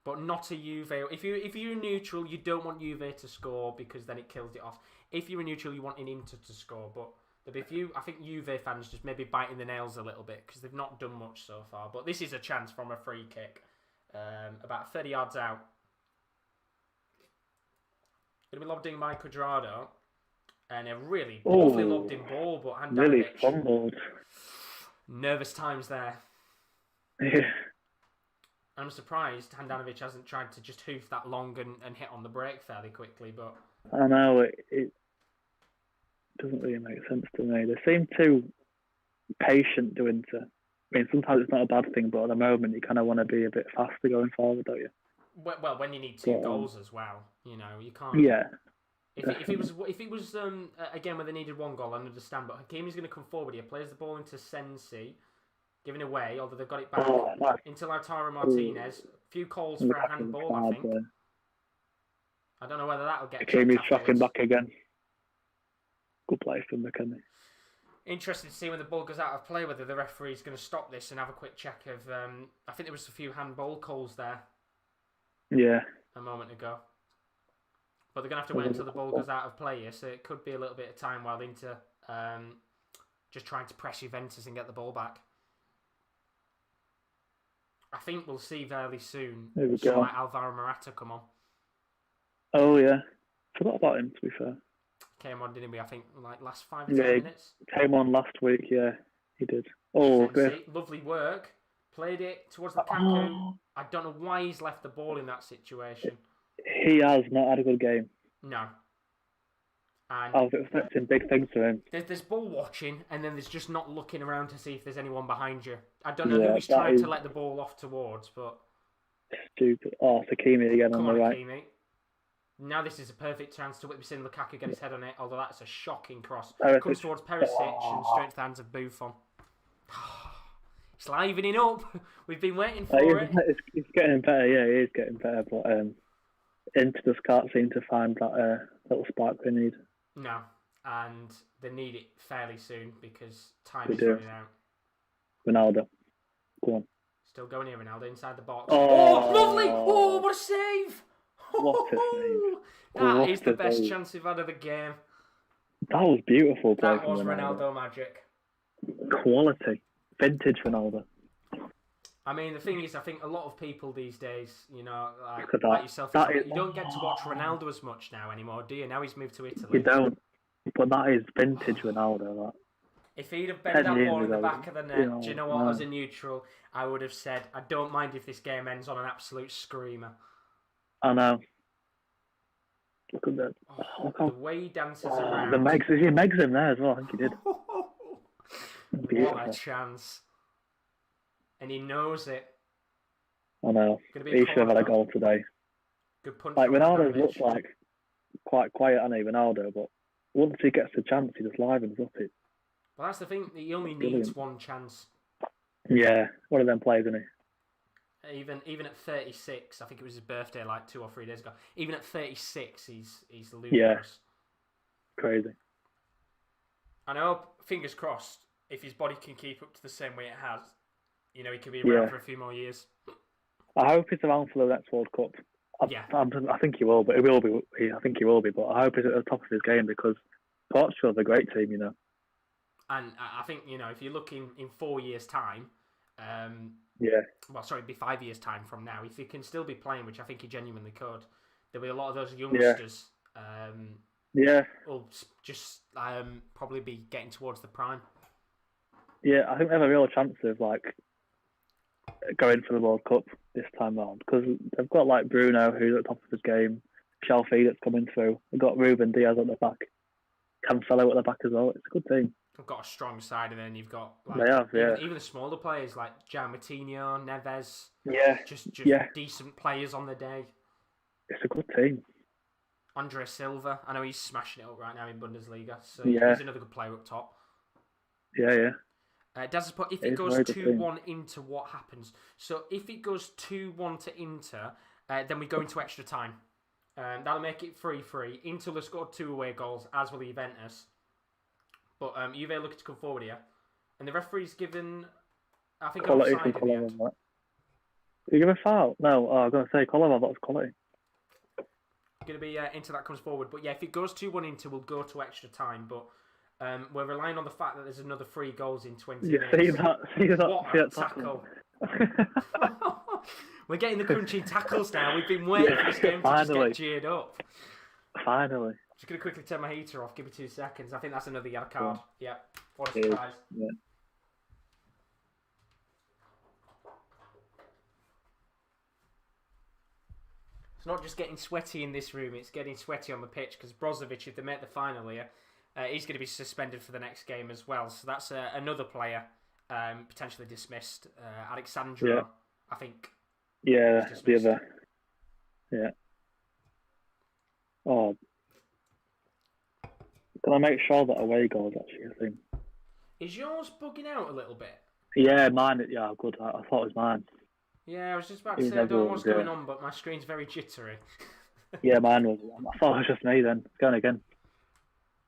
but not a Juve. If you're neutral, you don't want Juve to score because then it kills it off. If you're a neutral, you want an Inter to score. But there'll be a few. I think Juve fans just maybe biting the nails a little bit because they've not done much so far. But this is a chance from a free kick, about 30 yards out. Going to be lobbed in by Cuadrado, and a really lovely lobbed in ball, but Handanovic really fumbled. Nervous times there. Yeah. I'm surprised Handanovic hasn't tried to just hoof that long and hit on the break fairly quickly, but I know it doesn't really make sense to me. They seem too patient doing to. I mean, sometimes it's not a bad thing, but at the moment you kind of want to be a bit faster going forward, don't you? Well, when you need 2 goals as well, you know, you can't. Yeah. If it was again where they needed 1 goal, I understand. But Hakimi's going to come forward here, plays the ball into Sensi, giving away. Although they've got it back into Lautaro Martinez. A few calls for a handball, I think. I don't know whether that'll get. Hakimi's tracking back again. Good play from McKennie. Interested to see when the ball goes out of play whether the referee's going to stop this and have a quick check of. I think there was a few handball calls there. Yeah. A moment ago. But they're going to have to wait until the ball goes out of play here, so it could be a little bit of time while Inter just trying to press Juventus and get the ball back. I think we'll see fairly soon someone like Alvaro Morata come on. Oh, yeah. Forgot about him, to be fair. Came on, didn't we? I think like last 5 or 10 minutes. Came on last week, yeah. He did. Oh, good. Lovely work. Played it towards the Lukaku. I don't know why he's left the ball in that situation. He has not had a good game. No. And I was expecting big things from him. There's ball watching, and then there's just not looking around to see if there's anyone behind you. I don't know who he's trying to let the ball off towards, but... Stupid. Oh, Hakimi again on the right. Hakimi. Now this is a perfect chance to witness Lukaku get his head on it, although that's a shocking cross. Perisic. Comes towards Perisic and straight to the hands of Buffon. It's livening up. We've been waiting for it. It's getting better, yeah, it is getting better, but Inter just can't seem to find that little spark they need. No, and they need it fairly soon because time is running out. Ronaldo, go on. Still going here, Ronaldo, inside the box. Oh, lovely! Oh, what a save! What a save. That is the best chance we've had of the game. That was beautiful. That was Ronaldo magic. Quality. Vintage Ronaldo. I mean, the thing is, I think a lot of people these days, you know, like yourself, you don't get to watch Ronaldo as much now anymore, do you? Now he's moved to Italy. You don't. But that is vintage Ronaldo. That. If he'd have bent that ball in the back of the net, do you know what? As a neutral, I would have said, I don't mind if this game ends on an absolute screamer. I know. Look at that. The way he dances around. He megs him there as well. I think he did. What a chance! And he knows it. I know. He should have had a goal today. Good punch. Like Ronaldo's looked like quite quiet, I know Ronaldo, but once he gets the chance, he just livens up it. Well, that's the thing. He only needs one chance. Yeah, one of them players, isn't he? Even at 36, I think it was his birthday like 2 or 3 days ago. Even at 36, he's ludicrous. Yeah, crazy. I know. Fingers crossed. If his body can keep up to the same way it has, he can be around for a few more years. I hope he's around for the next World Cup. I think he will, but I think he will be. But I hope he's at the top of his game because Portugal's a great team, And I think if you look in 4 years' time, it'd be 5 years' time from now. If he can still be playing, which I think he genuinely could, there'll be a lot of those youngsters. Will just probably be getting towards the prime. Yeah, I think they have a real chance of going for the World Cup this time round because they've got Bruno, who's at the top of his game, Chelsea that's coming through. They've got Ruben Diaz at the back, Cancelo at the back as well. It's a good team. They've got a strong side, and then you've got even the smaller players like João Moutinho, Neves. Just decent players on the day. It's a good team. Andre Silva, I know he's smashing it up right now in Bundesliga, so he's another good player up top. Yeah. Daz, if it goes 2-1 Inter, what happens? So if it goes 2-1 to Inter, then we go into extra time. That'll make it 3-3. Inter will score 2 away goals, as will Juventus. But Juve are looking to come forward here. And the referee's given, I think, an offside in the end. Did you give a foul? No, I was going to say Kolarov, that was quality. Going to be Inter that comes forward. But yeah, if it goes 2-1 Inter, we'll go to extra time. But we're relying on the fact that there's another 3 goals in 20 minutes. See that? What a tackle. We're getting the crunchy tackles now. We've been waiting for this game to just get geared up. Finally. Just going to quickly turn my heater off. Give me 2 seconds. I think that's another yellow card. Yeah. What a surprise. Yeah. It's not just getting sweaty in this room. It's getting sweaty on the pitch because Brozovic, if they make the final here, he's going to be suspended for the next game as well. So that's another player potentially dismissed. Alexandra, I think. Yeah, the other. Yeah. Oh. Can I make sure that away goal is actually a thing? Is yours bugging out a little bit? Yeah, mine. Yeah, good. I thought it was mine. Yeah, I was just about to say I don't know what's going on, but my screen's very jittery. Yeah, mine was. I thought it was just me then. It's going again.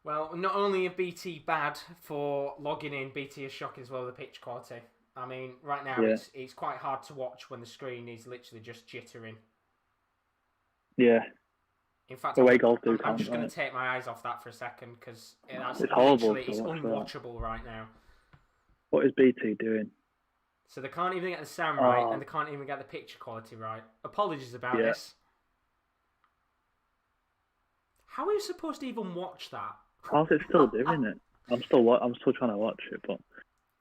Well, not only are BT bad for logging in, BT is shocking as well with the pitch quality. I mean, right now it's quite hard to watch when the screen is literally just jittering. Yeah. In fact, I'm just going to take my eyes off that for a second because it's horrible. It's unwatchable right now. What is BT doing? So they can't even get the sound right, and they can't even get the picture quality right. Apologies about this. How are you supposed to even watch that? How's it still doing it? I'm still trying to watch it, but.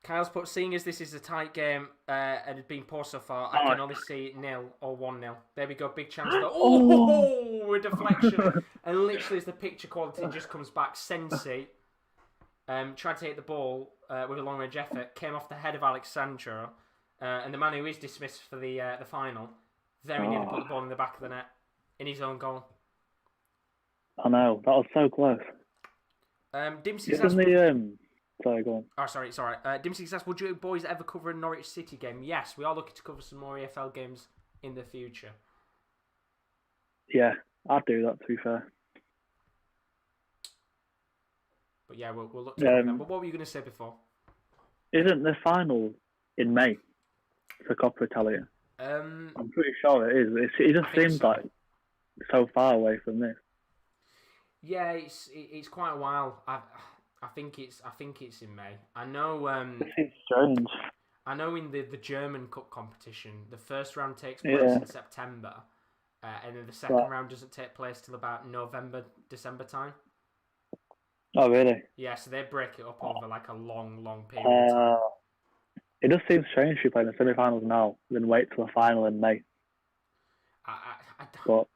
Kyle's put, seeing as this is a tight game and it's been poor so far, I can only see 0 or 1-0. There we go, big chance. A deflection. And literally as the picture quality just comes back, Sensi tried to hit the ball with a long range effort, came off the head of Alexandra, and the man who is dismissed for the final very nearly put the ball in the back of the net in his own goal. I know, that was so close. Dempsey's sorry, go on. Oh, sorry. Dempsey's asked, would you boys ever cover a Norwich City game? Yes, we are looking to cover some more EFL games in the future. Yeah, I'd do that, to be fair. But yeah, we'll look to them. But what were you going to say before? Isn't the final in May for Coppa Italia? I'm pretty sure it is. It just seems like so far away from this. Yeah, it's quite a while. I think it's in May. I know. It's strange. I know in the German Cup competition, the first round takes place in September, and then the second round doesn't take place till about November, December time. Oh, really? Yeah, so they break it up over like a long period of time. It just seems strange to play in the semi-finals now, then wait till the final in May. I don't.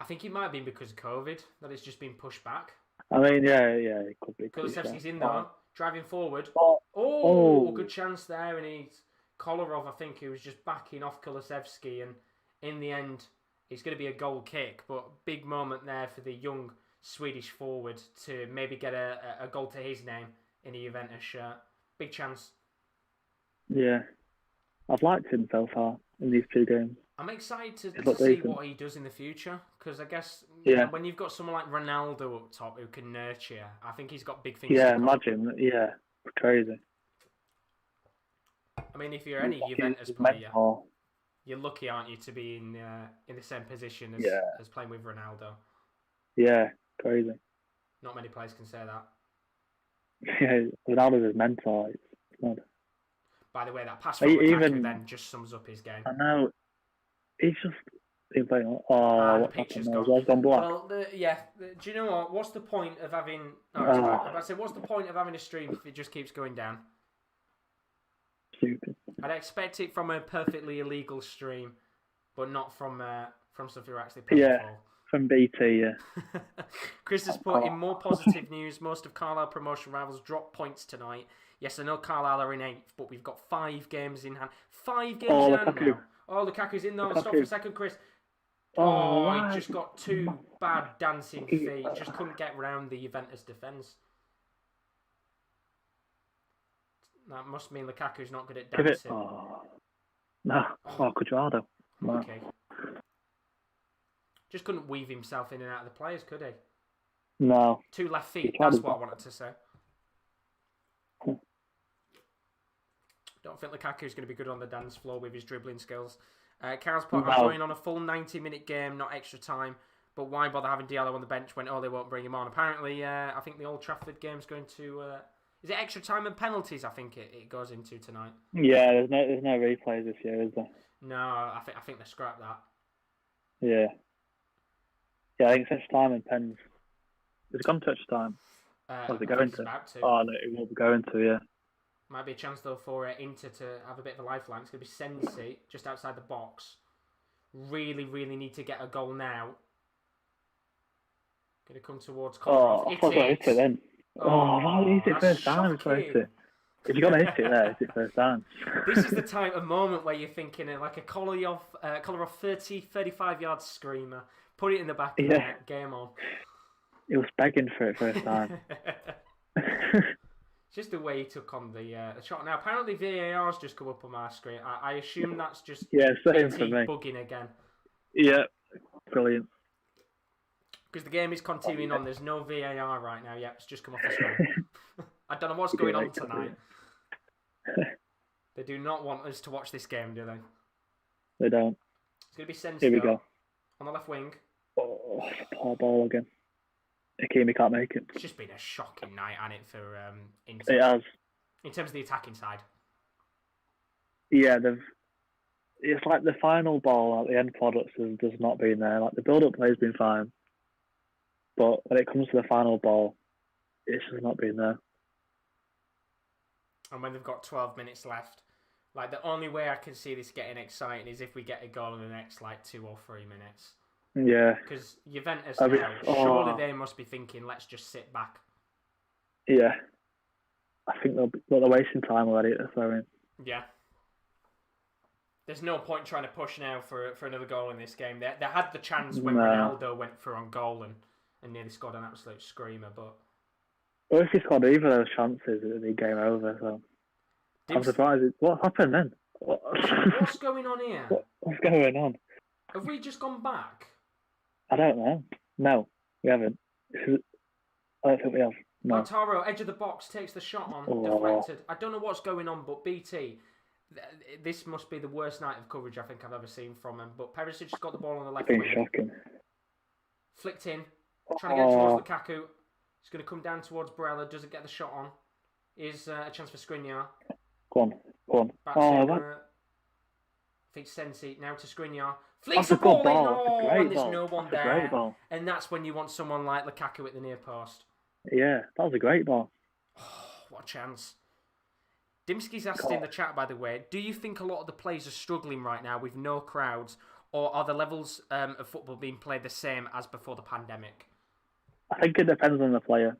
I think it might have been because of COVID that it's just been pushed back. I mean, yeah, it could be. Kulusevski's in there, driving forward. Oh, Good chance there, and he's Kolarov, I think, he was just backing off Kulusevski, and in the end, it's going to be a goal kick, but big moment there for the young Swedish forward to maybe get a goal to his name in a Juventus shirt. Big chance. Yeah. I've liked him so far in these 2 games. I'm excited to see what he does in the future, because I guess when you've got someone like Ronaldo up top who can nurture, I think he's got big things to come. Imagine. Yeah, crazy. I mean, if you're any Juventus player, you're lucky, aren't you, to be in the same position as playing with Ronaldo? Yeah, crazy. Not many players can say that. Yeah, Ronaldo's is mental. It's mad. By the way, that pass from Lukaku then just sums up his game. I know. He's just been playing. The picture's gone. It's gone black. Well, do you know what? What's the point of having? What's the point of having a stream if it just keeps going down? Stupid. I'd expect it from a perfectly illegal stream, but not from something you're actually paying for. From BT, yeah. Chris has put in more positive news. Most of Carlisle promotion rivals drop points tonight. Yes, I know Carlisle are in 8th, but we've got 5 games in hand. 5 games in hand now. Oh, Lukaku's in there. Stop for a second, Chris. He just got 2 bad dancing feet. Just couldn't get round the Juventus defence. That must mean Lukaku's not good at dancing. No. Cuadrado. No. Okay. Just couldn't weave himself in and out of the players, could he? No. 2 left feet, that's what I wanted to say. Don't think Lukaku's going to be good on the dance floor with his dribbling skills. Carl's put, I'm going on a full 90-minute game, not extra time. But why bother having Diallo on the bench when, they won't bring him on? Apparently, I think the Old Trafford game's going to... is it extra time and penalties, I think it goes into tonight? Yeah, there's no replays this year, is there? No, I think they scrapped that. Yeah. Yeah, I think it's extra time and pens. Has it gone to extra time? Or is it going to? Oh, no, it will be going to, yeah. Might be a chance, though, for Inter to have a bit of a lifeline. It's going to be Sensi, just outside the box. Really, really need to get a goal now. Going to come towards Kolarov. I thought I hit it then. Hit it first time. If you're going to hit it there, hit it first time. This is the type of moment where you're thinking like a Kolarov 35-yard screamer. Put it in the back of the net, game on. He was begging for it first time. Just the way he took on the shot. Now, apparently VAR's just come up on my screen. I assume that's just same for me. Bugging again. Yeah, brilliant. Because the game is continuing on. There's no VAR right now. Yeah, it's just come off the screen. I don't know what's going on tonight. They do not want us to watch this game, do they? They don't. It's going to be Sensi. Here we go. On the left wing. Poor ball again. Akimi can't make it. It's just been a shocking night, hasn't it, for Inter? It has. In terms of the attacking side. Yeah, it's like the final ball at the end products has just not been there. Like the build-up play has been fine, but when it comes to the final ball, it's just not been there. And when they've got 12 minutes left, like the only way I can see this getting exciting is if we get a goal in the next 2 or 3 minutes. Yeah. Because Juventus now, surely they must be thinking, let's just sit back. Yeah. I think they're wasting time already at the throw-in. Yeah. There's no point trying to push now for another goal in this game. They had the chance when Ronaldo went through on goal and nearly scored an absolute screamer, but... Well, if he scored either of those chances, it would be game over, so... I'm surprised. What happened then? What's going on here? What's going on? Have we just gone back? I don't know. No, we haven't. I don't think we have. No. Lautaro, edge of the box, takes the shot on, deflected. I don't know what's going on, but BT, this must be the worst night of coverage I think I've ever seen from him. But Perisic has got the ball on the left wing. Shocking. Flicked in, trying to get towards Lukaku. He's going to come down towards Barella, doesn't get the shot on. Is a chance for Skriniar. Go on. Back to, I think Sensi, now to Skriniar. Flicks the ball in, and there's no one there. And that's when you want someone like Lukaku at the near post. Yeah, that was a great ball. Oh, what a chance. Dimski's asked in the chat, by the way, do you think a lot of the players are struggling right now with no crowds, or are the levels of football being played the same as before the pandemic? I think it depends on the player.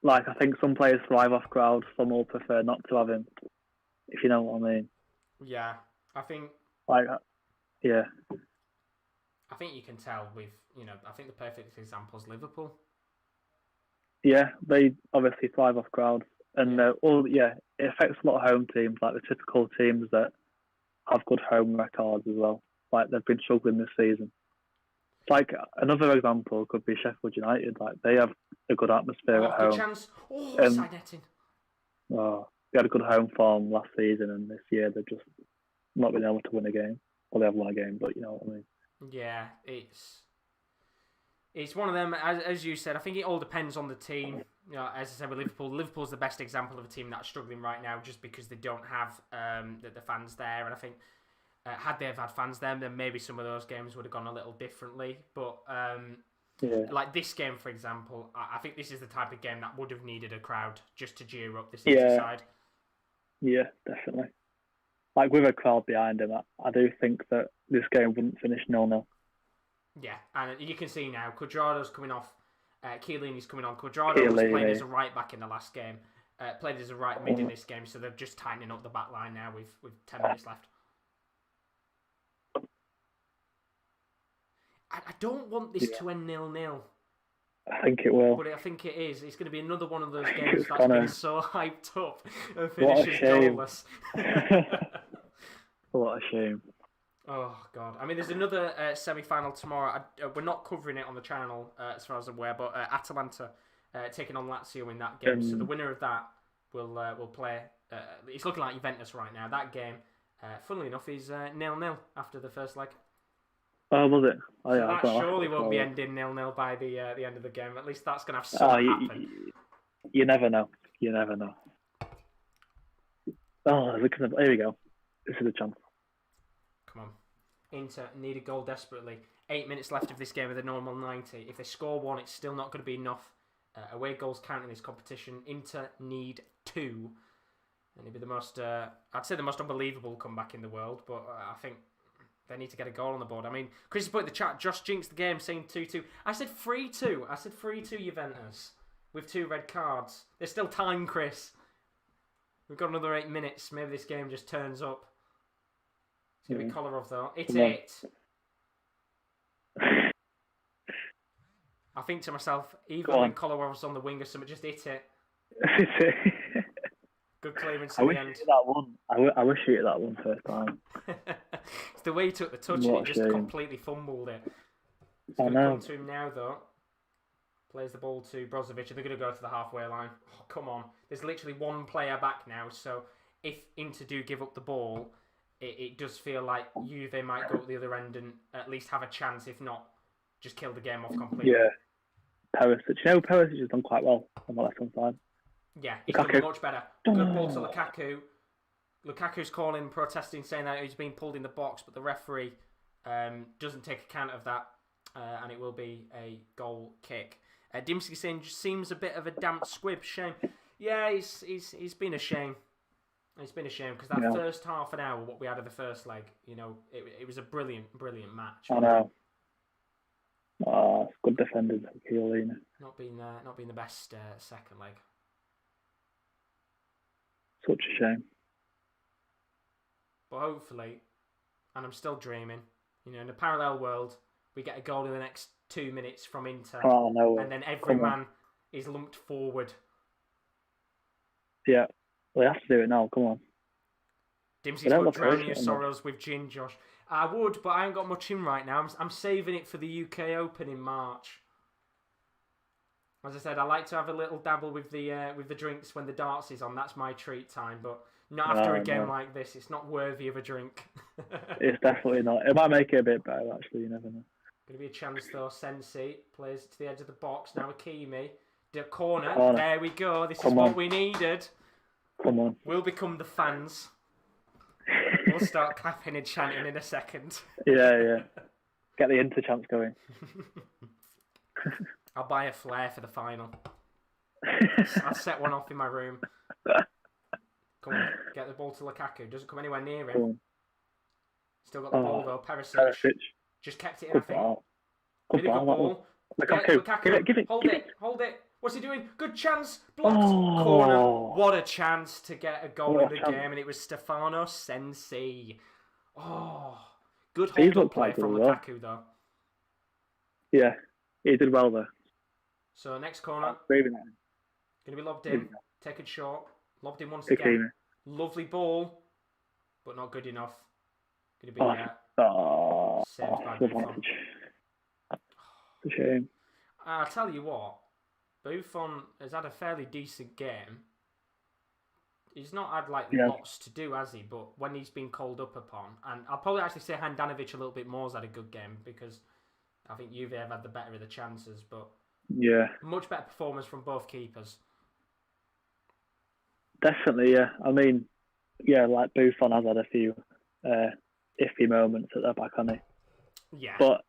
Like, I think some players thrive off crowds, some will prefer not to have him, if you know what I mean. Yeah, I think... Like, yeah. I think you can tell with, I think the perfect example is Liverpool. Yeah, they obviously thrive off crowds. And, it affects a lot of home teams, like the typical teams that have good home records as well. Like, they've been struggling this season. Like, another example could be Sheffield United. Like, they have a good atmosphere at home. Good chance. Side netting. They had a good home form last season, and this year they've just not been able to win a game. Well, they have won a game, but you know what I mean. Yeah, it's one of them. As you said, I think it all depends on the team. As I said with Liverpool's the best example of a team that's struggling right now, just because they don't have the fans there. And I think had they have had fans there, then maybe some of those games would have gone a little differently. But like this game, for example, I think this is the type of game that would have needed a crowd just to cheer up this side. Yeah, definitely. Like with a crowd behind him, I do think that this game wouldn't finish 0-0. Yeah, and you can see now, Cuadrado's coming off, Chiellini's coming on. Cuadrado was playing as a right back in the last game, played as a right mid in this game, so they're just tightening up the back line now with 10 minutes left. I don't want this to end 0-0. I think it will. But I think it is. It's going to be another one of those games that's been so hyped up and finishes goalless. What a shame. Oh, God. I mean, there's another semi-final tomorrow. We're not covering it on the channel, as far as I'm aware, but Atalanta taking on Lazio in that game. So the winner of that will play... it's looking like Juventus right now. That game, funnily enough, is 0-0 after the first leg. Oh, was it? Oh, yeah, that surely won't be ending 0-0 by the end of the game. At least that's going to have something happen. You never know. Oh, here we go. This is a chance. Come on. Inter need a goal desperately. 8 minutes left of this game with a normal 90. If they score one, it's still not going to be enough. Away goals count in this competition. Inter need 2. And it'd be the most, I'd say the most unbelievable comeback in the world, but I think they need to get a goal on the board. I mean, Chris has put in the chat, Josh jinxed the game saying 2-2. I said 3-2. I said 3-2 Juventus with 2 red cards. There's still time, Chris. We've got another 8 minutes. Maybe this game just turns up. It's going to be Kolarov, though. It's 8. I think to myself, even when Kolarov's on the wing or something, just hit it. Good clearance at the end. I wish he hit that one first time. It's the way he took the touch and he just completely fumbled it. It's going to come to him now, though. Plays the ball to Brozovic, and they're going to go to the halfway line. Oh, come on. There's literally one player back now, so if Inter do give up the ball, it does feel like Juve might go up the other end and at least have a chance, if not, just kill the game off completely. Yeah. Perisic. Perisic has done quite well on the left-hand side. Yeah, he's done much better. Good ball to Lukaku. Lukaku's calling, protesting, saying that he's been pulled in the box, but the referee doesn't take account of that, and it will be a goal kick. Dimsky saying seems a bit of a damp squib. Shame. Yeah, he's been a shame. It's been a shame because that first half an hour, what we had of the first leg, it was a brilliant match. I know. Oh, it's good defended, Chiellini. Not been the best second leg. Such a shame. But hopefully, and I'm still dreaming, in a parallel world, we get a goal in the next 2 minutes from Inter. Oh, no. And then every man is lumped forward. Yeah. Well, they have to do it now. Come on. Dimsy's got drown your sorrows with gin, Josh. I would, but I ain't got much in right now. I'm saving it for the UK Open in March. As I said, I like to have a little dabble with the drinks when the darts is on. That's my treat time, but not after a game like this. It's not worthy of a drink. It's definitely not. It might make it a bit better, actually. You never know. Going to be a chance, though. Sensi plays to the edge of the box. Now Hakimi. The corner. There we go. This is what we needed. Come on. We'll become the fans. We'll start clapping and chanting in a second. Yeah. Get the Inter chants going. I'll buy a flare for the final. I'll set one off in my room. Come on, get the ball to Lukaku. Doesn't come anywhere near him. Still got the ball though. Perisic just kept it in, I think. Good Really good ball. Lukaku. Give it. Hold it. What's he doing? Good chance. Blocked. Corner. What a chance to get a goal in the game, and it was Stefano Sensi. Oh, good hold-up play from Lukaku though. Yeah, he did well there. So next corner. Going to be lobbed in. Taken short. Lobbed in once again. Lovely ball, but not good enough. Going to be saved by Buffon. It's a shame. I'll tell you what, Buffon has had a fairly decent game. He's not had lots to do, has he? But when he's been called up upon, and I'll probably actually say Handanovic a little bit more has had a good game because I think Juve have had the better of the chances. But much better performance from both keepers. Definitely, yeah. I mean, like Buffon has had a few iffy moments at the back, hasn't he? Yeah. But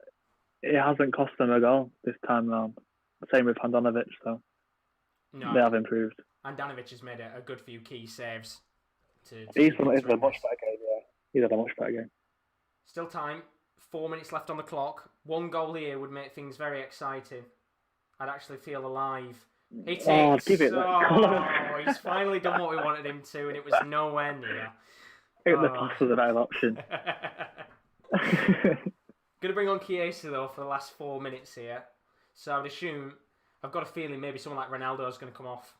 it hasn't cost them a goal this time round. Same with Handanovic, so they have improved. Handanovic has made a good few key saves. He's had a much better game, yeah. He's had a much better game. Still time. 4 minutes left on the clock. 1 goal here would make things very exciting. I'd actually feel alive. He takes. Give it. He's finally done what we wanted him to, and it was nowhere near. The pass was a better option. Going to bring on Chiesa though for the last 4 minutes here. So I would assume, I've got a feeling maybe someone like Ronaldo is going to come off.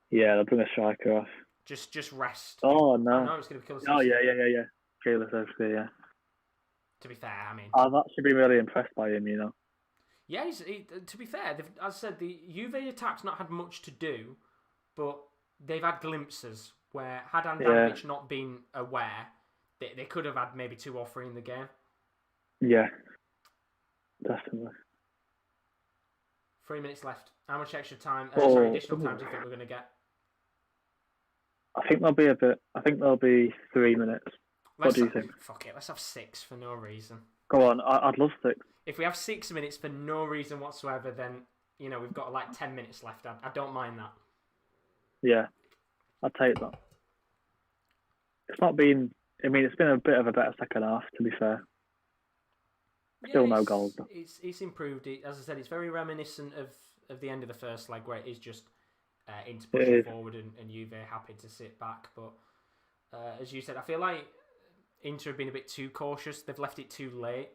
Yeah, they'll bring a striker off. Just rest. Oh no! I know it's going to be Kulusevski. Oh yeah. Kulusevski, yeah. To be fair, I mean, I've actually been really impressed by him. Yeah, to be fair, as I said, the Juve attack's not had much to do, but they've had glimpses where had Handanovic not been aware, they could have had maybe 2 or 3 in the game. Yeah, definitely. 3 minutes left. How much extra time? Additional time do you think we're going to get? I think there'll be 3 minutes. What do you think? Fuck it, let's have 6 for no reason. Go on, I'd love 6. If we have 6 minutes for no reason whatsoever, then we've got 10 minutes left. I don't mind that. Yeah, I'd take that. It's been a bit of a better second half, to be fair. Still no goals. It's improved. As I said, it's very reminiscent of the end of the first leg where it is just Inter pushing forward and Juve happy to sit back. But as you said, I feel like Inter have been a bit too cautious. They've left it too late.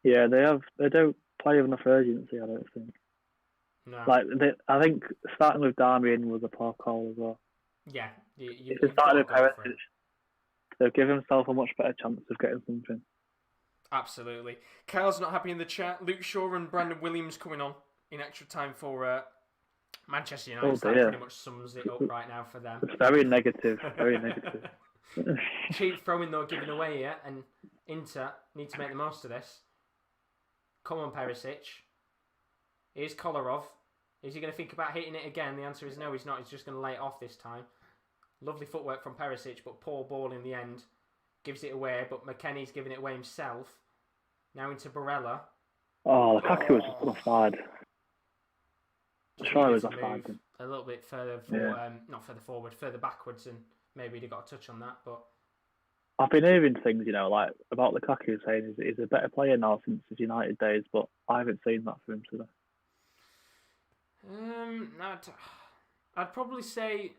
Yeah, they have. They don't play with enough urgency, I don't think. No. I think starting with Darmian was a poor call as well. Yeah. If they started with Perisic, they'll give himself a much better chance of getting something. Absolutely. Kyle's not happy in the chat. Luke Shaw and Brandon Williams coming on in extra time for Manchester United. That pretty much sums it up right now for them. It's very negative. Very negative. Cheap throwing though given away here, and Inter need to make the most of this. Come on, Perisic. Here's Kolarov. Is he going to think about hitting it again? The answer is no, he's not. He's just going to lay it off this time. Lovely footwork from Perisic, but poor ball in the end. Gives it away, but McKennie's giving it away himself. Now into Barella. Oh, Lukaku was offside. Sure, was offside. A little bit further forward, not further forward, further backwards, and maybe he'd have got a touch on that. But I've been hearing things, like about Lukaku saying he's a better player now since his United days, but I haven't seen that for him today. I'd probably say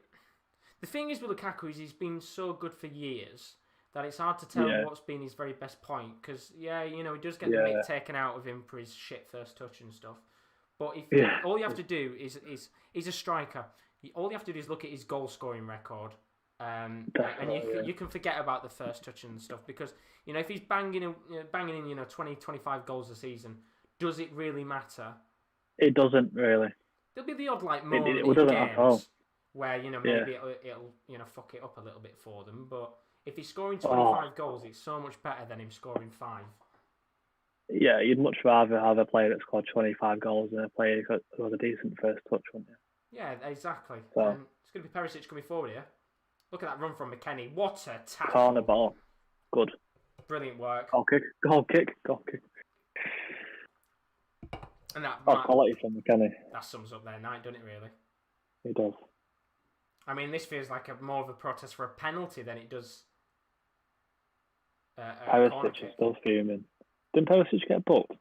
the thing is with Lukaku is he's been so good for years that it's hard to tell what's been his very best point. Because he does get the mick taken out of him for his shit first touch and stuff. But all you have to do is he's a striker. All you have to do is look at his goal scoring record, and you can forget about the first touch and stuff, because if he's banging in 20, 25 goals a season, does it really matter? It doesn't really. There'll be the odd moment in games where maybe it'll fuck it up a little bit for them, but if he's scoring 25 goals, it's so much better than him scoring 5. Yeah, you'd much rather have a player that scored 25 goals than a player who has a decent first touch, wouldn't you? Yeah, exactly. So, it's going to be Perisic coming forward here. Look at that run from McKennie. What a tackle. Corner ball. Good. Brilliant work. Goal kick. And that's quality from McKennie. That sums up their night, doesn't it, really? It does. I mean, this feels like more of a protest for a penalty than it does corner Perisic kick. is still fuming. Didn't Perisic get booked?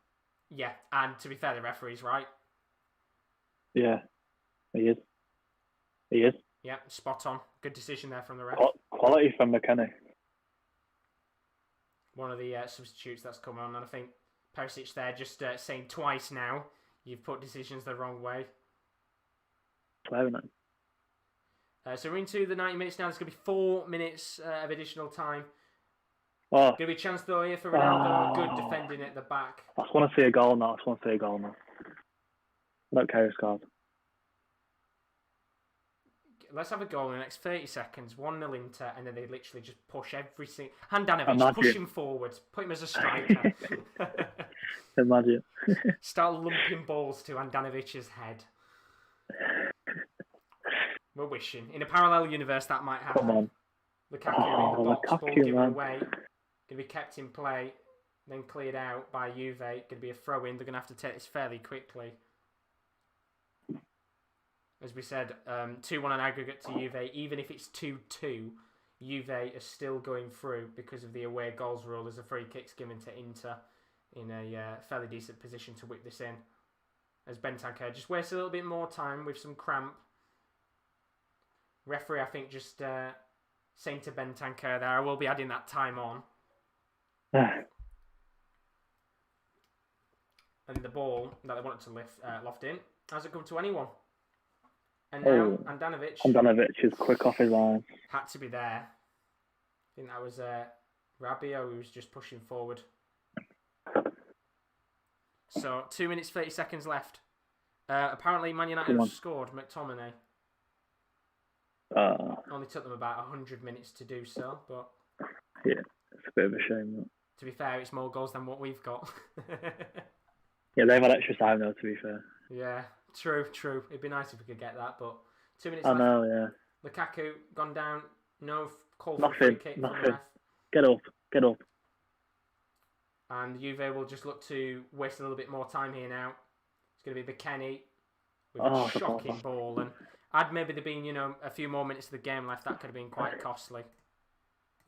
Yeah, and to be fair, the referee's right. Yeah, he is. He is. Yeah, spot on. Good decision there from the ref. Quality from McKennie. One of the substitutes that's come on, and I think Perisic there just saying twice now, you've put decisions the wrong way. Swearing at him. So we're into the 90 minutes now. There's going to be 4 minutes of additional time. Oh, Going to be a chance though here for Ronaldo. Good defending at the back. I just want to see a goal now. I don't care who scores. Let's have a goal in the next 30 seconds. 1-0 Inter, and then they literally just push every single... Handanovic, push him forward. Put him as a striker. Imagine. Start lumping balls to Handanovic's head. We're wishing. In a parallel universe, that might happen. Come on. Lukaku in the box, ball Lukaku, given man. away. Going to be kept in play, then cleared out by Juve. Going to be a throw-in. They're going to have to take this fairly quickly. As we said, 2-1 on aggregate to Juve. Even if it's 2-2, Juve are still going through because of the away goals rule as a free kick's given to Inter in a fairly decent position to whip this in. As Bentancur just wastes a little bit more time with some cramp. Referee, I think, just saying to Bentancur there, I will be adding that time on. And the ball that they wanted to loft in hasn't come to anyone. And now Handanovic is quick off his line. had to be there. I think that was Rabiot who was just pushing forward. So 2 minutes 30 seconds left. Apparently Man United have scored. McTominay. Only took them about 100 minutes to do so, but yeah, it's a bit of a shame. That. To be fair, it's more goals than what we've got. Yeah, they've had extra time though, to be fair. Yeah, true. It'd be nice if we could get that, but 2 minutes I left. know, yeah. Lukaku gone down. No call for free kick from the ref. Get up. And Juve will just look to waste a little bit more time here now. It's going to be McKennie with a shocking ball. And had maybe there been, a few more minutes of the game left, that could have been quite costly.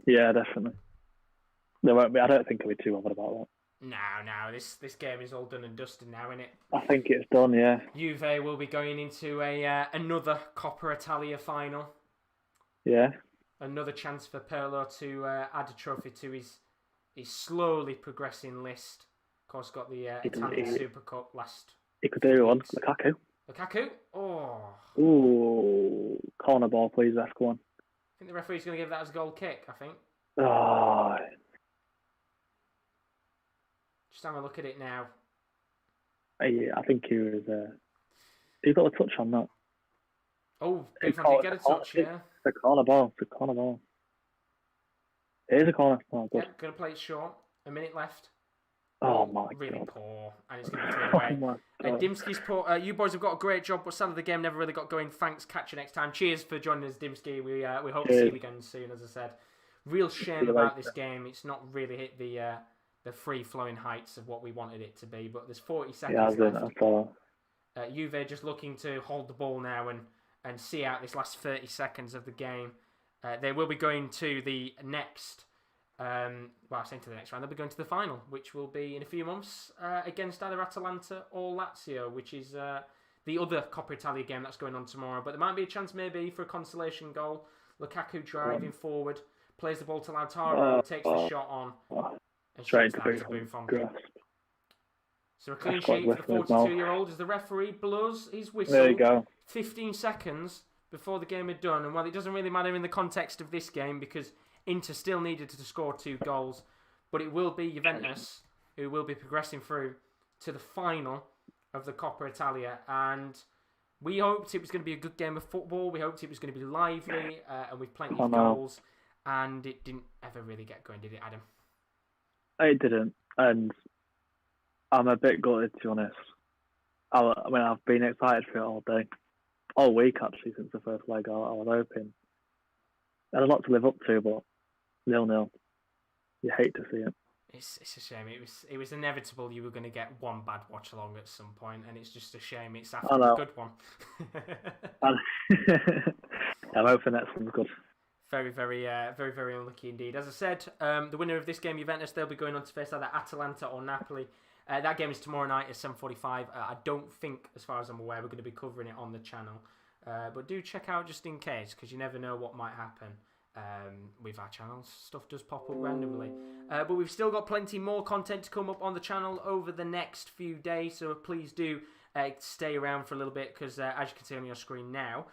Yeah, definitely. There won't be. I don't think I'll be too bothered about that. No. This game is all done and dusted now, isn't it? I think it's done, yeah. Juve will be going into another Coppa Italia final. Yeah. Another chance for Pirlo to add a trophy to his slowly progressing list. Of course, got the Italian Super Cup last. He could do one. Lukaku? Oh. Ooh. Corner ball, please, ref. Go on. I think the referee's going to give that as a goal kick, I think. Oh. Just have a look at it now. I think he was... he got a touch on that. Oh, Buffon did get a touch, yeah. It's a corner ball. It is a corner. Oh, good. Yeah, going to play it short. A minute left. Oh, my really God. Poor. And it's going to be taken away. Dimski's put, you boys have got a great job, but sadly the game never really got going. Thanks, catch you next time. Cheers for joining us, Dimski. We hope to see you again soon, as I said. Real shame about this game. It's not really hit the free-flowing heights of what we wanted it to be, but there's 40 seconds left. Juve just looking to hold the ball now and see out this last 30 seconds of the game. They will be going to the next... I'm saying to the next round, they'll be going to the final, which will be in a few months against either Atalanta or Lazio, which is the other Coppa Italia game that's going on tomorrow. But there might be a chance maybe for a consolation goal. Lukaku driving forward, plays the ball to Lautaro, takes the shot on, and shoots that to Buffon. So a clean sheet for the 42-year-old as the referee blows his whistle. There you go. 15 seconds before the game had done. And while it doesn't really matter in the context of this game because Inter still needed to score 2 goals, but it will be Juventus who will be progressing through to the final of the Coppa Italia. And we hoped it was going to be a good game of football. We hoped it was going to be lively and with plenty of goals. And it didn't ever really get going, did it, Adam? It didn't. And I'm a bit gutted, to be honest. I've been excited for it all day. All week, actually, since the first leg. I was hoping. I had a lot to live up to, but 0-0. You hate to see it. It's a shame. It was inevitable you were going to get one bad watch along at some point, and it's just a shame it's after a good one. I'm hoping next one's good. Very, very unlucky indeed. As I said, the winner of this game, Juventus, they'll be going on to face either Atalanta or Napoli. That game is tomorrow night at 7:45. I don't think, as far as I'm aware, we're going to be covering it on the channel. But do check out just in case, because you never know what might happen with our channels. Stuff does pop up randomly. But we've still got plenty more content to come up on the channel over the next few days, so please do stay around for a little bit, because as you can see on your screen now,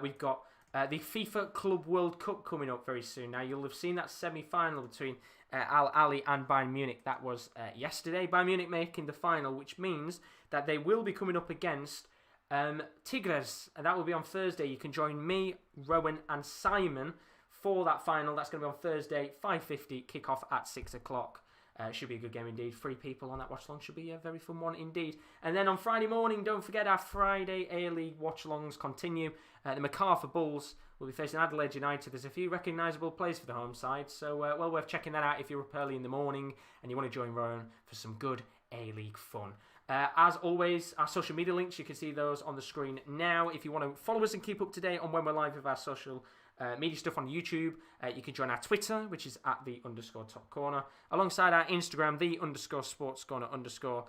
we've got the FIFA Club World Cup coming up very soon. Now, you'll have seen that semi-final between Al Ahly and Bayern Munich. That was yesterday. Bayern Munich making the final, which means that they will be coming up against Tigres, and that will be on Thursday. You can join me, Rowan and Simon for that final. That's going to be on Thursday, 5:50, kick-off at 6 o'clock. Should be a good game indeed. 3 people on that watch-along. Should be a very fun one indeed. And then on Friday morning, don't forget our Friday A-League watch-alongs continue. The MacArthur Bulls will be facing Adelaide United. There's a few recognisable players for the home side, so well worth checking that out if you're up early in the morning and you want to join Rowan for some good A-League fun. As always, our social media links, you can see those on the screen now. If you want to follow us and keep up to date on when we're live with our social media stuff on YouTube, you can join our Twitter, which is at @the_top corner, alongside our Instagram, _sportscorner_.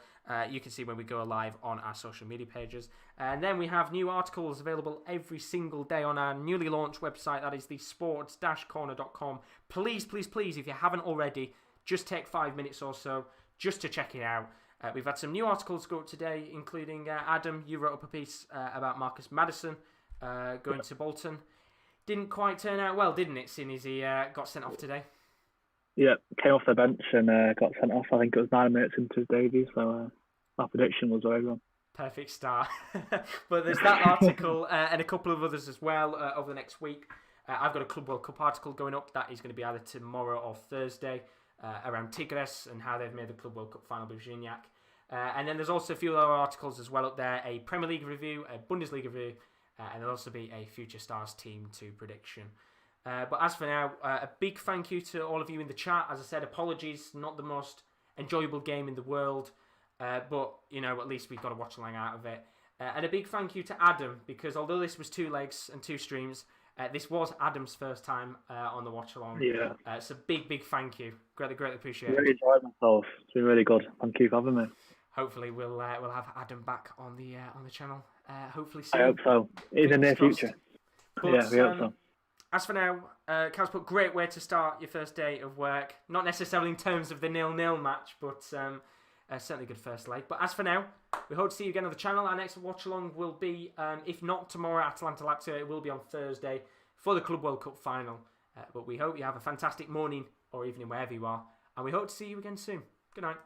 You can see when we go live on our social media pages. And then we have new articles available every single day on our newly launched website. That is the sports-corner.com. Please, if you haven't already, just take 5 minutes or so just to check it out. We've had some new articles go up today, including Adam, you wrote up a piece about Marcus Maddison going to Bolton. Didn't quite turn out well, didn't it, seeing as he got sent off today? Yeah, came off the bench and got sent off. I think it was 9 minutes into his debut, so our prediction was very wrong. Perfect start. But there's that article and a couple of others as well over the next week. I've got a Club World Cup article going up. That is going to be either tomorrow or Thursday around Tigres and how they've made the Club World Cup final with Gignac. And then there's also a few other articles as well up there. A Premier League review, a Bundesliga review, and there'll also be a Future Stars Team 2 prediction. But as for now, a big thank you to all of you in the chat. As I said, apologies, not the most enjoyable game in the world, but, you know, at least we got a watch-along out of it. And a big thank you to Adam, because although this was 2 legs and 2 streams, this was Adam's first time on the watch-along. Yeah. It's a big thank you. Greatly appreciate it. Really enjoyed myself. It's been really good. Thank you for having me. Hopefully we'll have Adam back on the channel. Hopefully soon. I hope so. In the near future. But, yeah, we hope so. As for now, Calsport, great way to start your first day of work. Not necessarily in terms of the 0-0 match, but certainly a good first leg. But as for now, we hope to see you again on the channel. Our next watch-along will be, if not tomorrow, Atalanta Lazio, it will be on Thursday for the Club World Cup final. But we hope you have a fantastic morning or evening wherever you are. And we hope to see you again soon. Good night.